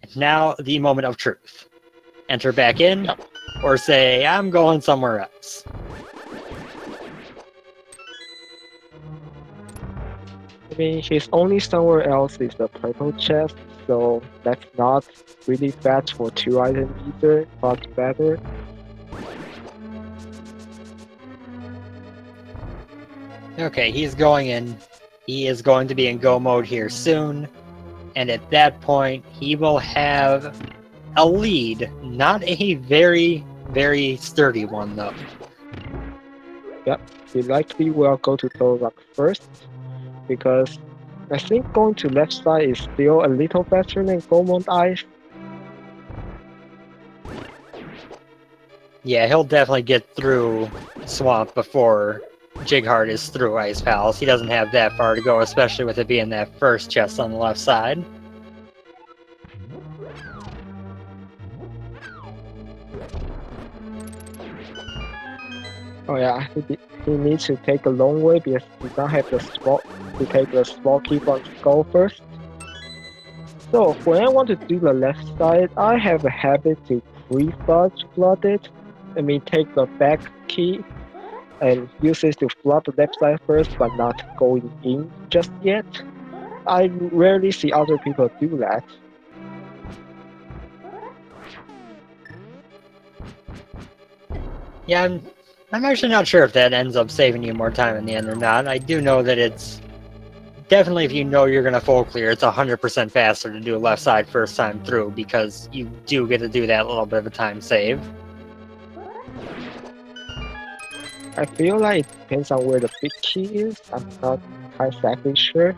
And now the moment of truth. Enter back in, or say, I'm going somewhere else. I mean, his only somewhere else is the purple chest, so that's not really bad for 2 items either, but better. Okay, he's going in. He is going to be in go mode here soon, and at that point, he will have a lead. Not a very, very sturdy one, though. Yep, he likely will go to Thorak first, because I think going to left side is still a little better than go mode ice. Yeah, he'll definitely get through Swamp before Jighart is through Ice Palace. He doesn't have that far to go, especially with it being that first chest on the left side. Oh yeah, he needs to take a long way because he doesn't have the spot to take the small key from skull first. So when I want to do the left side, I have a habit to pre-flood it. I mean, take the back key and use it to flood the left side first, but not going in just yet. I rarely see other people do that. Yeah, I'm actually not sure if that ends up saving you more time in the end or not. I do know that it's definitely, if you know you're going to full clear, it's 100% faster to do a left side first time through because you do get to do that little bit of a time save. I feel like it depends on where the big key is. I'm not exactly sure.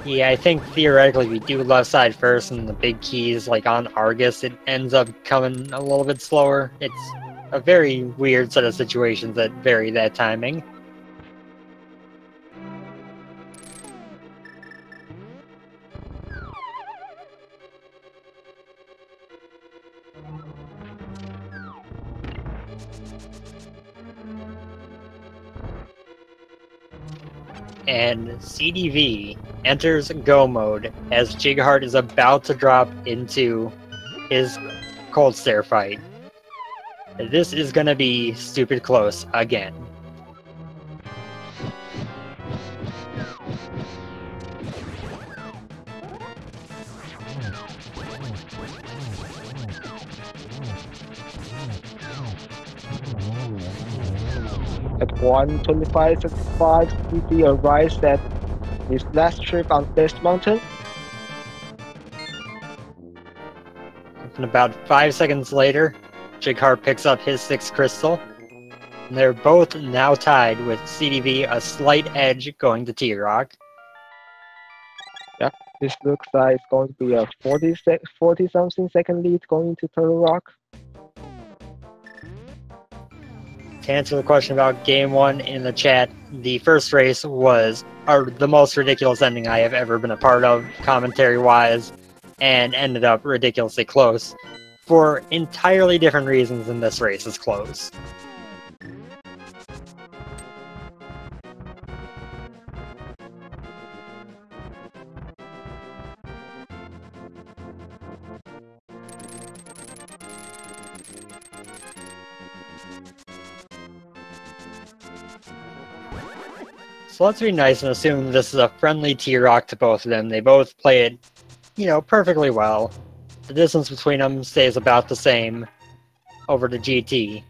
Yeah, I think theoretically if you do left side first and the big keys like on Argus, it ends up coming a little bit slower. It's a very weird set of situations that vary that timing. And SeedyV enters Go mode as Jighart is about to drop into his Cold Stare fight. This is gonna be stupid close again. At 1:25:65, CD arrives at his last trip on this mountain. And about 5 seconds later, Jighart picks up his 6th crystal. And they're both now tied with SeedyV a slight edge going to T-Rock. Yeah, this looks like it's going to be a 40-something second lead going into Turtle Rock. To answer the question about Game 1 in the chat, the first race was the most ridiculous ending I have ever been a part of, commentary-wise, and ended up ridiculously close, for entirely different reasons than this race is close. So let's be nice and assume this is a friendly T-Rock to both of them. They both play it, perfectly well. The distance between them stays about the same over to GT.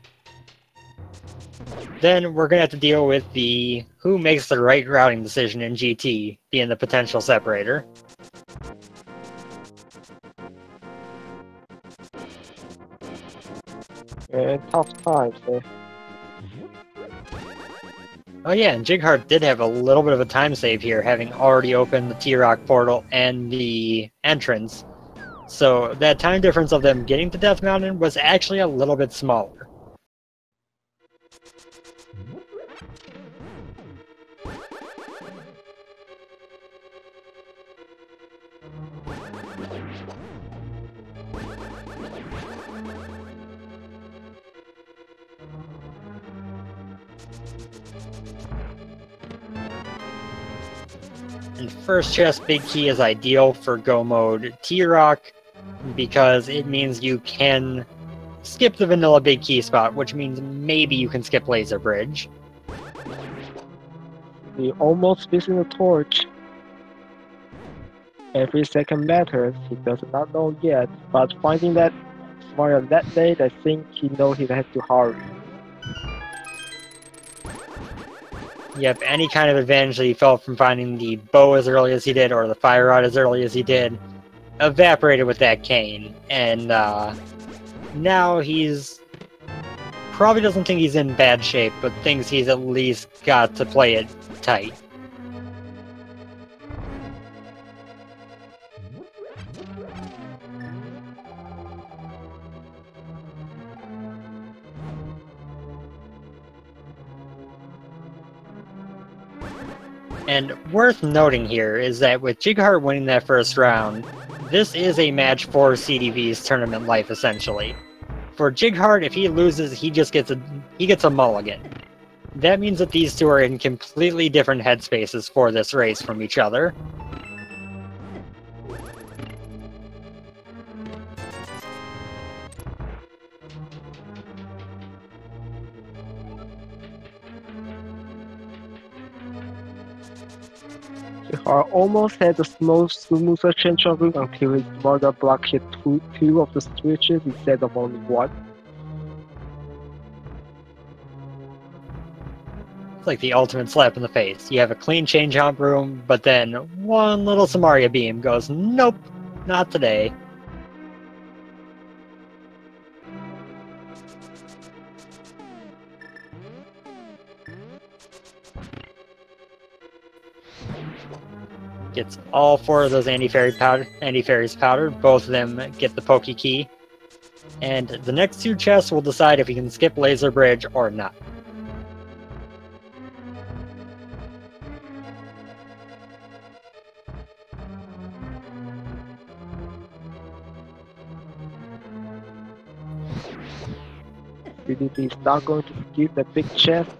Then we're going to have to deal with the who makes the right routing decision in GT being the potential separator. Tough times, eh? Oh yeah, and Jighart did have a little bit of a time save here, having already opened the T-Rock portal and the entrance. So that time difference of them getting to Death Mountain was actually a little bit smaller. And first chest big key is ideal for Go mode T-Rock because it means you can skip the vanilla big key spot, which means maybe you can skip Laser Bridge. He almost missing the torch. Every second matters. He does not know yet, but finding that Mario that late, I think he knows he has to hurry. Yep, any kind of advantage that he felt from finding the bow as early as he did, or the fire rod as early as he did, evaporated with that cane. And now he's probably doesn't think he's in bad shape, but thinks he's at least got to play it tight. And worth noting here is that with Jighart winning that first round, this is a match for SeedyV's tournament life, essentially. For Jighart, if he loses, he gets a mulligan. That means that these two are in completely different headspaces for this race from each other. Jighart almost had a smoother change of route until his mother block hit two of the switches instead of only one. It's like the ultimate slap in the face. You have a clean change jump room, but then one little Samaria beam goes, nope, not today. Gets all four of those anti-fairies powdered. Both of them get the Poke Key. And the next two chests will decide if he can skip Laser Bridge or not. SeedyV is not going to skip the big chest.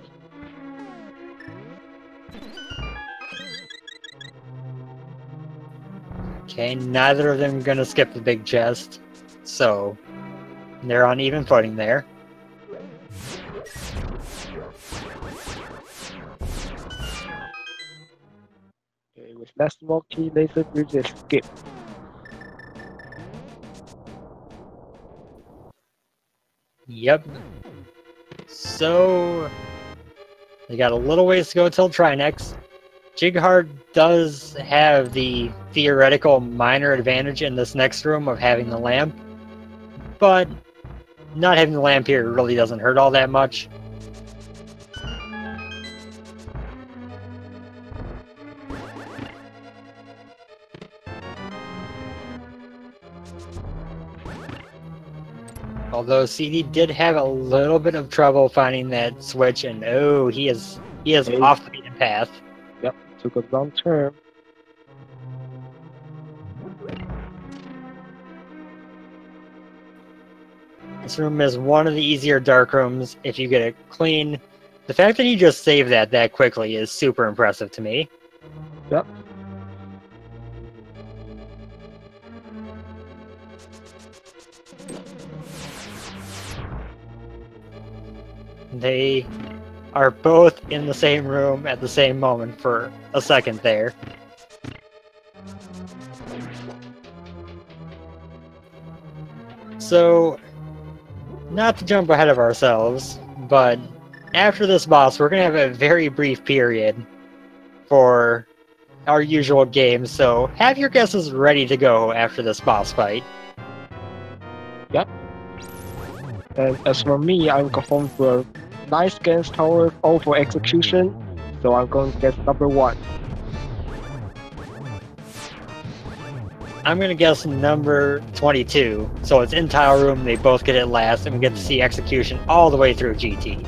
Okay, neither of them gonna skip the big chest, so they're on even footing there. Okay, with less smoky, laser bridge is skip. Yep. So they got a little ways to go till Trinex. Jighart does have the theoretical minor advantage in this next room of having the lamp, but not having the lamp here really doesn't hurt all that much. Although CD did have a little bit of trouble finding that switch, and oh, he is off the beaten path. Yep, took a long turn. This room is one of the easier dark rooms if you get it clean. The fact that he just saved that quickly is super impressive to me. Yep. They are both in the same room at the same moment for a second there. So, not to jump ahead of ourselves, but after this boss, we're going to have a very brief period for our usual games, so have your guesses ready to go after this boss fight. Yep. And as for me, I'm going for a nice Games Tower over execution, so I'm going to guess number 1. I'm going to guess number 22, so it's in tile room, they both get it last, and we get to see execution all the way through GT.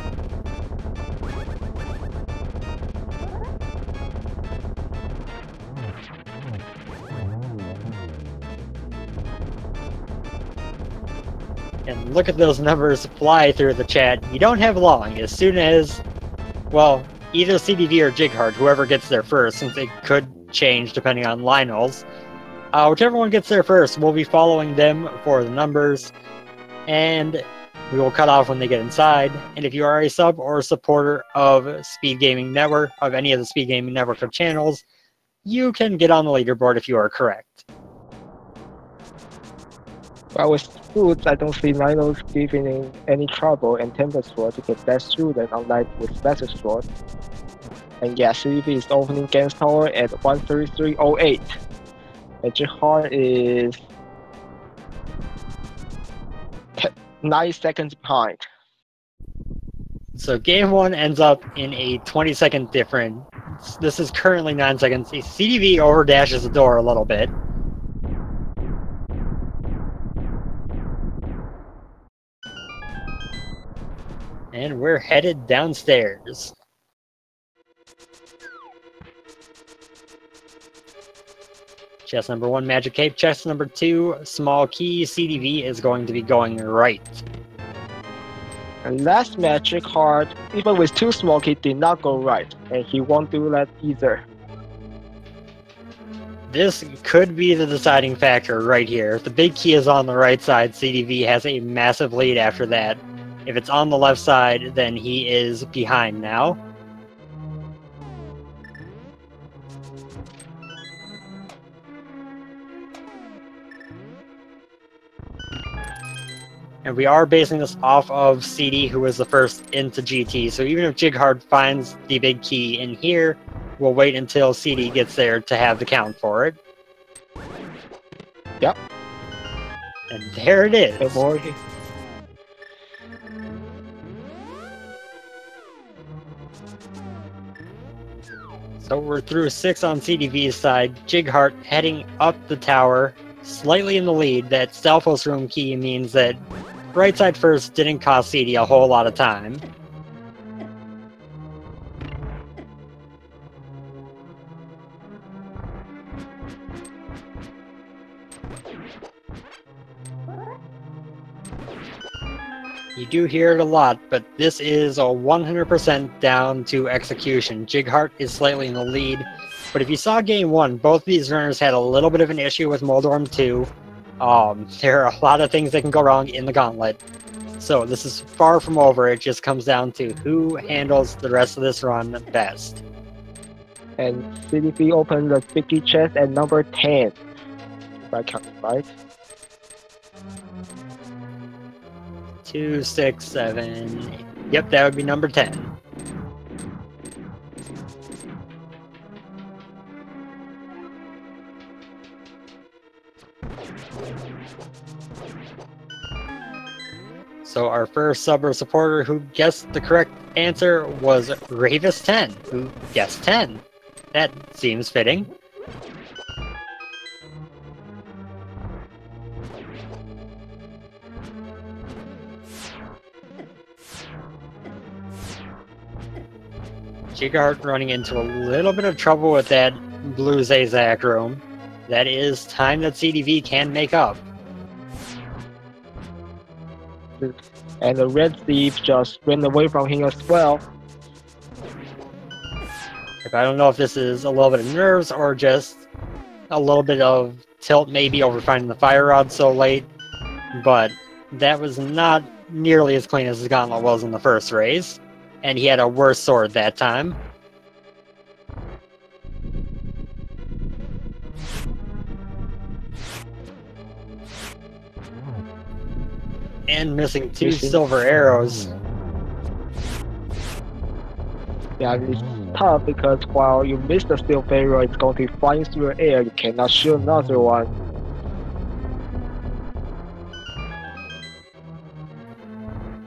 And look at those numbers fly through the chat. You don't have long. As soon as, well, either SeedyV or Jighart, whoever gets there first, since it could change depending on Lionel's. Whichever one gets there first, we'll be following them for the numbers, and we will cut off when they get inside. And if you are a sub or a supporter of Speed Gaming Network, of any of the Speed Gaming Network of channels, you can get on the leaderboard if you are correct. Well, with Foods, I don't see Lionel's giving any trouble and Temper Sword to get that student, unlike with Master Sword. And yeah, SeedyV is opening Games Tower at 133.08. And Jighart is 9 seconds behind. So game 1 ends up in a 20-second difference. This is currently 9 seconds. SeedyV overdashes the door a little bit. And we're headed downstairs. Chest number 1, Magic Cape. Chest number 2, Small Key. SeedyV is going to be going right. And last match, Jighart, even with 2 small key, did not go right, and he won't do that either. This could be the deciding factor right here. If the big key is on the right side, SeedyV has a massive lead after that. If it's on the left side, then he is behind now. And we are basing this off of CD, who was the first into GT. So even if Jighart finds the big key in here, we'll wait until CD gets there to have the count for it. Yep. And there it is. So we're through 6 on SeedyV's side. Jighart heading up the tower, slightly in the lead. That Stalfos room key means that right side first didn't cost CD a whole lot of time. You do hear it a lot, but this is a 100% down to execution. Jighart is slightly in the lead. But if you saw game 1, both these runners had a little bit of an issue with Moldorm 2. There are a lot of things that can go wrong in the gauntlet. So this is far from over. It just comes down to who handles the rest of this run best. And SeedyV opens the sticky chest at number 10. If I count it right. 2, 6, 7. Yep, that would be number 10. So our first sub or supporter who guessed the correct answer was Ravis10, who guessed 10. That seems fitting. Jighart running into a little bit of trouble with that blue Zazak room. That is time that SeedyV can make up. And the red thief just ran away from him as well. I don't know if this is a little bit of nerves or just a little bit of tilt maybe over finding the fire rod so late, but that was not nearly as clean as his gauntlet was in the first race, and he had a worse sword that time. And missing 2 silver arrows. Yeah, it's tough because while you miss the silver arrow, it's going to fly through the air. You cannot shoot another one.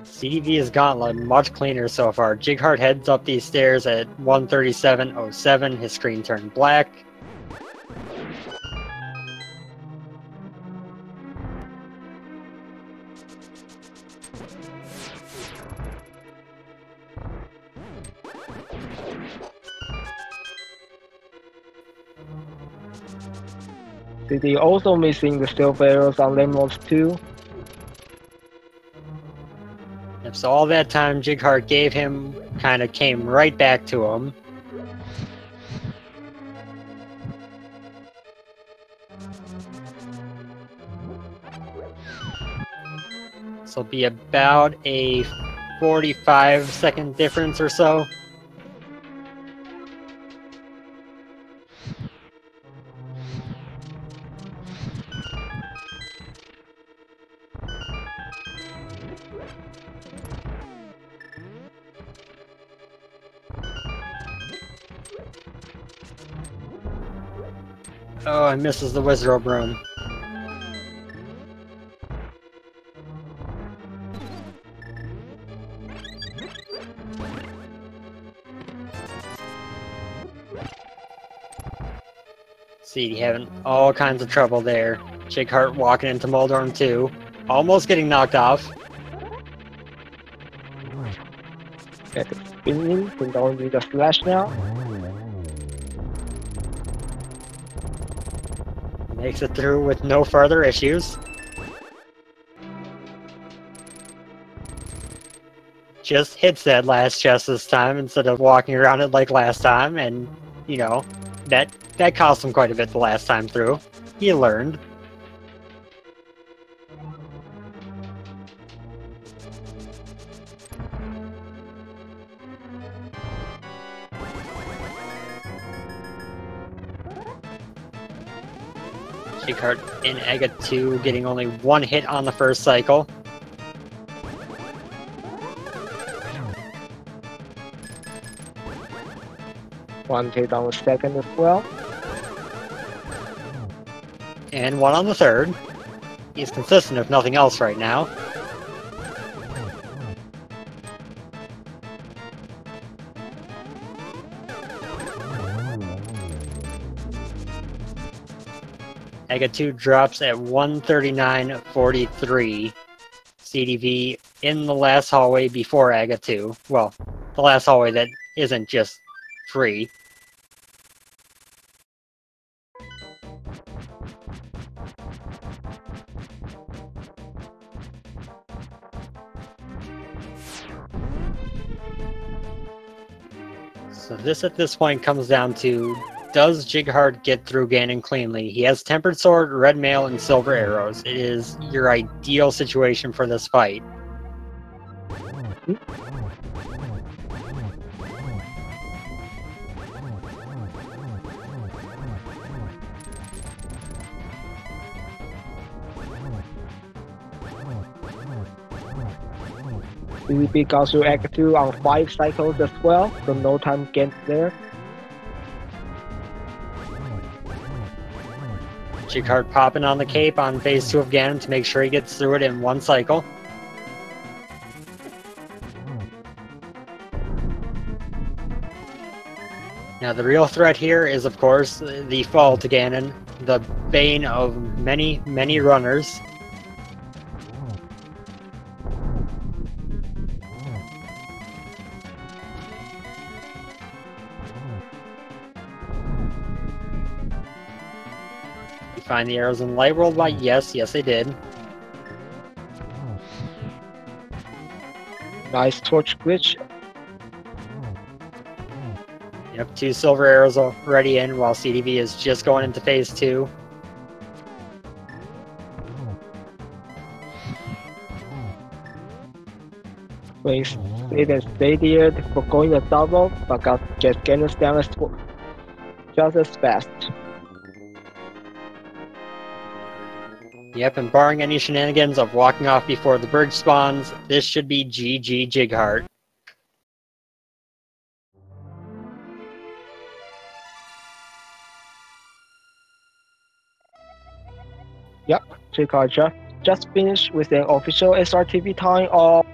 SeedyV's gauntlet much cleaner so far. Jighart heads up these stairs at 137.07. His screen turned black. SeedyV also missing the silver arrows on Lemons too. Yep, so all that time Jighart gave him kind of came right back to him. So it'll be about a 45-second difference or so. Oh, and misses the wizard room. See, having all kinds of trouble there. Jighart walking into Moldorm 2, almost getting knocked off. Get the spinning, we don't need a slash now. Makes it through with no further issues. Just hits that last chest this time instead of walking around it like last time, and, you know, that cost him quite a bit the last time through. He learned. Jighart in Aga 2 getting only 1 hit on the first cycle. One hit on the second as well. And 1 on the third. He's consistent if nothing else right now. Aga 2 drops at 139.43. SeedyV in the last hallway before Aga 2. Well, the last hallway that isn't just free. So this at this point comes down to does Jighart get through Ganon cleanly? He has Tempered Sword, Red Mail, and Silver Arrows. It is your ideal situation for this fight. SeedyV goes to Act 2 on 5 cycles as well, so no time gets there. Jighart popping on the cape on phase 2 of Ganon to make sure he gets through it in 1 cycle. Now the real threat here is of course the fall to Ganon, the bane of many, many runners. Find the arrows in Light World? Why, yes, they did. Nice torch glitch. Yep, 2 silver arrows already in while SeedyV is just going into phase 2. Wait, stayed for going a double, but gets Ganon down just as fast. Yep, and barring any shenanigans of walking off before the bridge spawns, this should be GG Jighart. Yep, Jighart just finished with an official SRTV time of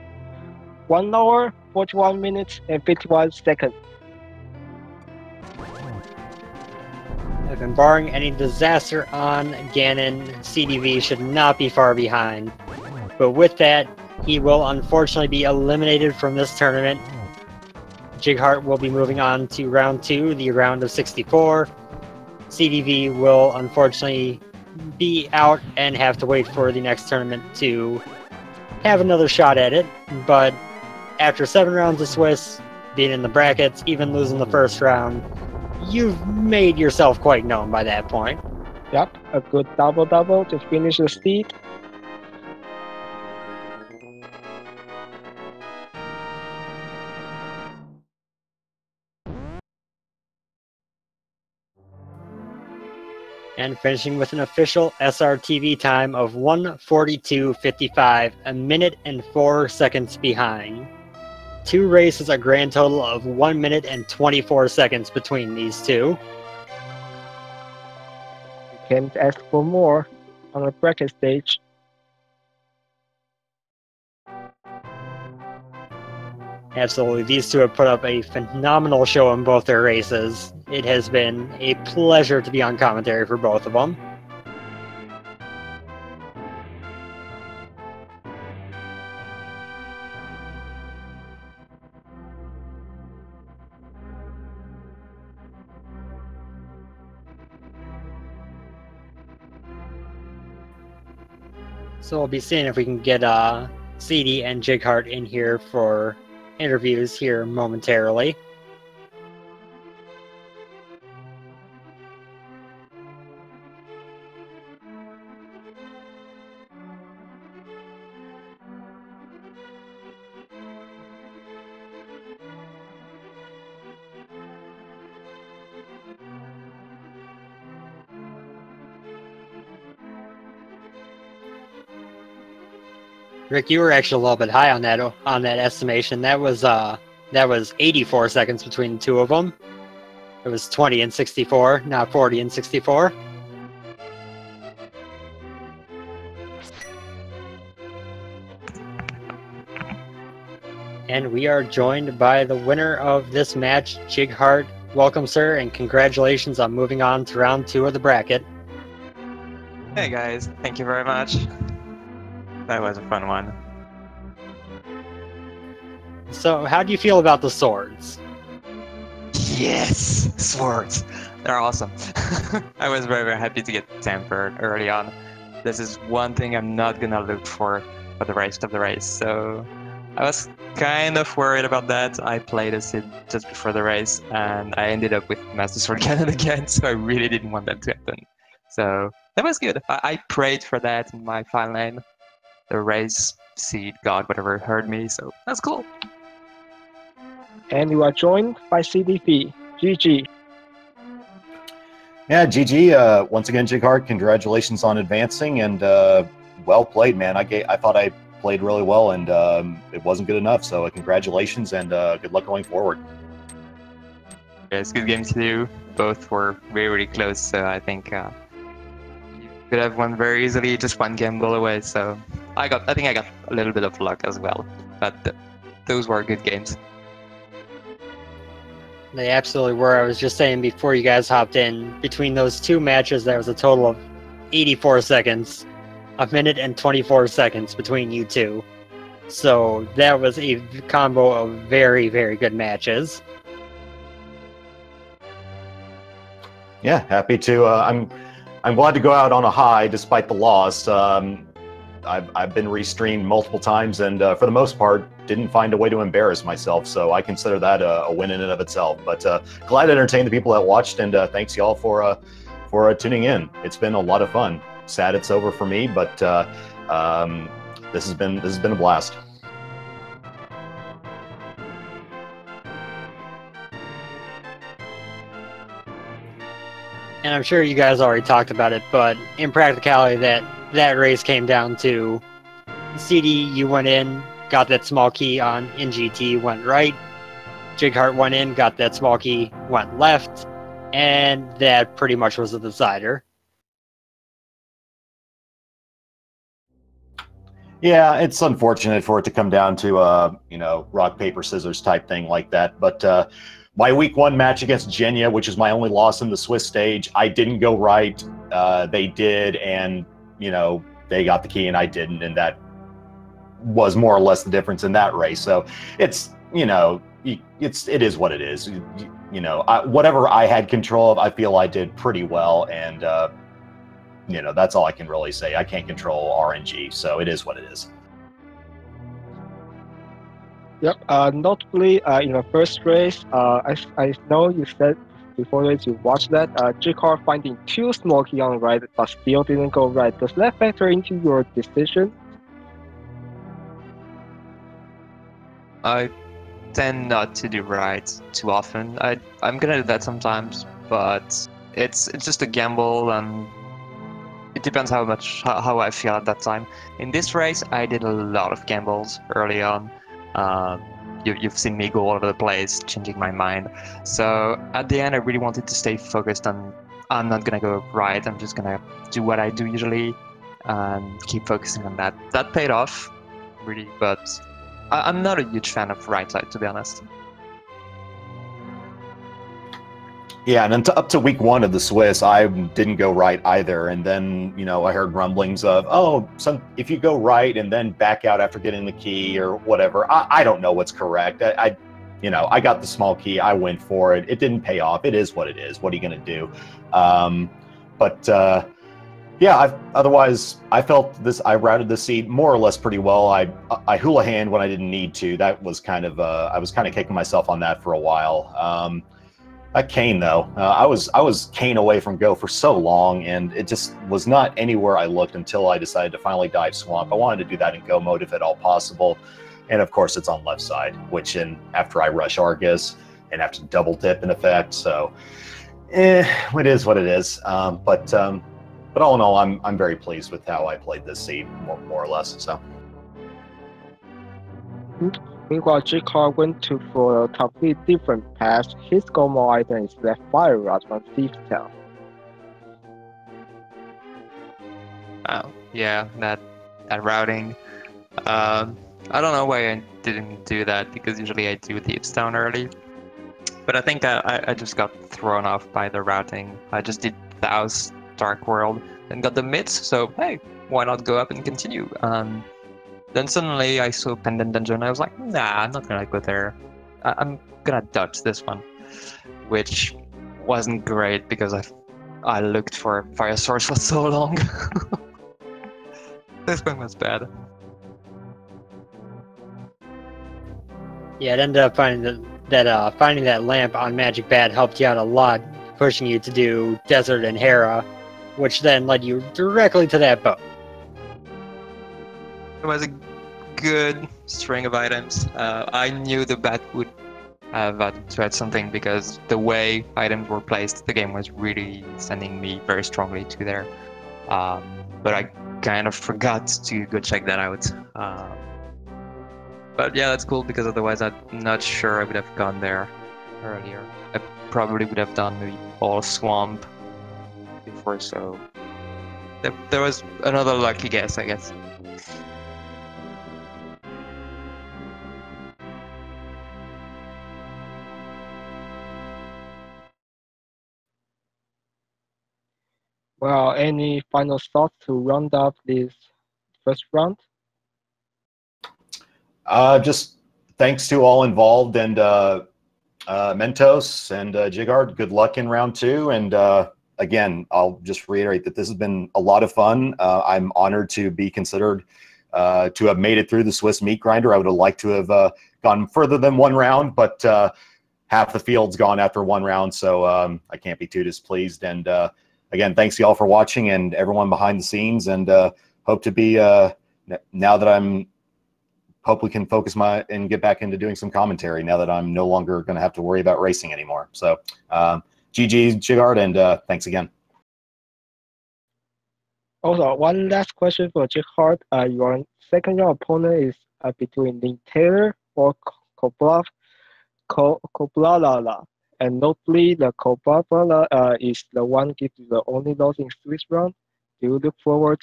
1 hour, 41 minutes, and 51 seconds. And barring any disaster on Ganon, SeedyV should not be far behind. But with that, he will unfortunately be eliminated from this tournament. Jighart will be moving on to round 2, the round of 64. SeedyV will unfortunately be out and have to wait for the next tournament to have another shot at it. But after 7 rounds of Swiss, being in the brackets, even losing the first round, you've made yourself quite known by that point. Yep, a good double-double to finish the seed. And finishing with an official SRTV time of 1:42.55, a minute and 4 seconds behind. 2 races, a grand total of 1 minute and 24 seconds between these two. You can't ask for more on the bracket stage. Absolutely, these two have put up a phenomenal show in both their races. It has been a pleasure to be on commentary for both of them. So we'll be seeing if we can get Seedy and Jighart in here for interviews here momentarily. Rick, you were actually a little bit high on that estimation. That was 84 seconds between the two of them. It was 20 and 64, not 40 and 64. And we are joined by the winner of this match, Jighart. Welcome, sir, and congratulations on moving on to round 2 of the bracket. Hey guys, thank you very much. That was a fun one. So, how do you feel about the swords? Yes! Swords! They're awesome. I was very, very happy to get tempered early on. This is one thing I'm not gonna look for the rest of the race, so I was kind of worried about that. I played a Sid just before the race, and I ended up with Master Sword Ganon again, so I really didn't want that to happen. So that was good. I prayed for that in my file name. The race seed god, whatever, heard me, so that's cool. And you are joined by SeedyV. GG. Yeah, GG. Once again, Jighart, congratulations on advancing, and well played, man. I thought I played really well, and it wasn't good enough, so congratulations, and good luck going forward. Yes, good game to you. Both were very, very close, so I think you could have won very easily, just one gamble away, so I think I got a little bit of luck as well, but those were good games. They absolutely were. I was just saying before you guys hopped in, between those two matches, there was a total of 84 seconds, a minute and 24 seconds between you two. So that was a combo of very, very good matches. Yeah, happy to. I'm glad to go out on a high despite the loss. I've been restreamed multiple times, and for the most part, didn't find a way to embarrass myself. So I consider that a win in and of itself. But glad to entertain the people that watched, and thanks y'all for tuning in. It's been a lot of fun. Sad it's over for me, but this has been a blast. And I'm sure you guys already talked about it, but in practicality, that race came down to CD, you went in, got that small key on NGT, went right. Jighart went in, got that small key, went left, and that pretty much was the decider. Yeah, it's unfortunate for it to come down to rock, paper, scissors type thing like that. But my week 1 match against Genya, which is my only loss in the Swiss stage, I didn't go right. They did, and they got the key and I didn't, and that was more or less the difference in that race. So it's it is what it is. Whatever I had control of, I feel I did pretty well, and that's all I can really say. I can't control RNG, so it is what it is. Yep. Notably, in the first race, I know you said before the race you watched that Jighart finding 2 small key on the right, but still didn't go right. Does that factor into your decision? I tend not to do right too often. I'm gonna do that sometimes, but it's just a gamble, and it depends how I feel at that time. In this race, I did a lot of gambles early on. You've seen me go all over the place, changing my mind. So at the end, I really wanted to stay focused on, I'm not gonna go right, I'm just gonna do what I do usually and keep focusing on that. That paid off, really, but I'm not a huge fan of right side, to be honest. Yeah, and then up to week 1 of the Swiss, I didn't go right either. And then, I heard rumblings of, if you go right and then back out after getting the key or whatever. I don't know what's correct. I got the small key. I went for it. It didn't pay off. It is what it is. What are you going to do? Otherwise, I felt this. I routed the seed more or less pretty well. I hula hand when I didn't need to. That was kind of I was kind of kicking myself on that for a while. That cane though, I was cane away from go for so long, and it just was not anywhere I looked until I decided to finally dive swamp. I wanted to do that in go mode if at all possible, and of course it's on left side, which after I rush Argus and have to double dip in effect. So, it is what it is. But all in all, I'm very pleased with how I played this seed, more or less. So. Meanwhile, Jighart went for a completely different path. His goal mode item is left fire rod from Thief's Tail. Oh, yeah, that routing. I don't know why I didn't do that, because usually I do Thief's Town early. But I think I just got thrown off by the routing. I just did Thaus Dark World and got the mids, so hey, why not go up and continue? Then suddenly I saw Pendant Dungeon, I was like, nah, I'm not gonna go there. I'm gonna dodge this one. Which wasn't great, because I looked for Fire Source for so long. This one was bad. Yeah, it ended up finding that finding that lamp on Magic Bat helped you out a lot, pushing you to do Desert and Hera, which then led you directly to that boat. It was a good string of items. I knew the bat would have to add something because the way items were placed, the game was really sending me very strongly to there. But I kind of forgot to go check that out. But yeah, that's cool because otherwise I'm not sure I would have gone there earlier. I probably would have done maybe all swamp before, so there was another lucky guess, I guess. Well, any final thoughts to round up this first round? Just thanks to all involved, and Mentos and Jighart, good luck in round 2. And again, I'll just reiterate that this has been a lot of fun. I'm honored to be considered to have made it through the Swiss meat grinder. I would have liked to have gone further than 1 round, but half the field's gone after 1 round, so I can't be too displeased. And again, thanks to y'all for watching and everyone behind the scenes, and hope to be, now that hope we can focus and get back into doing some commentary now that I'm no longer going to have to worry about racing anymore. So GG, Jighart, and thanks again. Also, one last question for Jighart. Your second round opponent is between Link Taylor or Koblala. And notably, the Koblala is the one gives the only loss in Swiss round. Do you look forward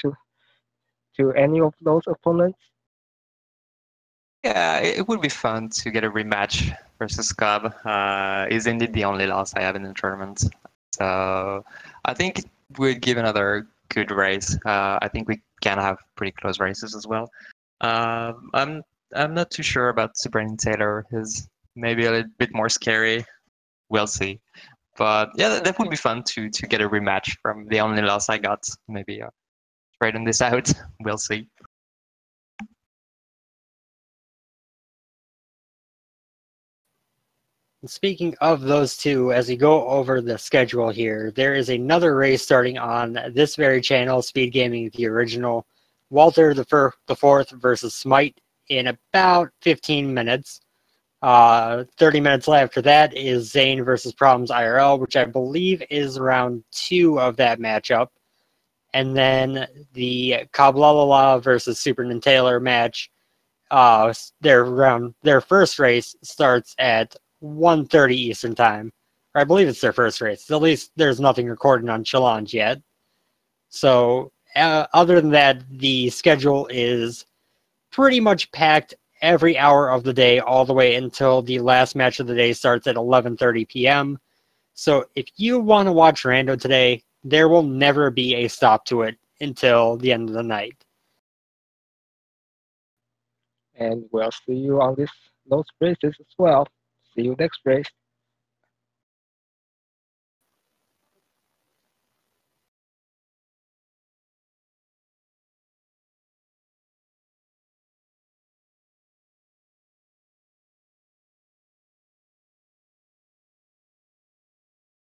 to any of those opponents? Yeah, it would be fun to get a rematch versus Cobb. He's indeed the only loss I have in the tournament. So I think it would give another good race. I think we can have pretty close races as well. I'm not too sure about Super Taylor. He's maybe a little bit more scary. We'll see. But yeah, that would be fun to get a rematch from the only loss I got. Maybe straighten this out. We'll see. Speaking of those two, as we go over the schedule here, there is another race starting on this very channel, Speed Gaming, the original. Walter the Fourth versus Smite in about 15 minutes. 30 minutes after that is Zane versus Problems IRL, which I believe is round 2 of that matchup. And then the Kablalala versus Super Nintendo match, their first race starts at 1:30 Eastern Time. Or I believe it's their first race. At least there's nothing recorded on Challenge yet. So other than that, the schedule is pretty much packed every hour of the day all the way until the last match of the day starts at 11:30 p.m. So if you want to watch Rando today, there will never be a stop to it until the end of the night. And we'll see you on those races as well. See you next race.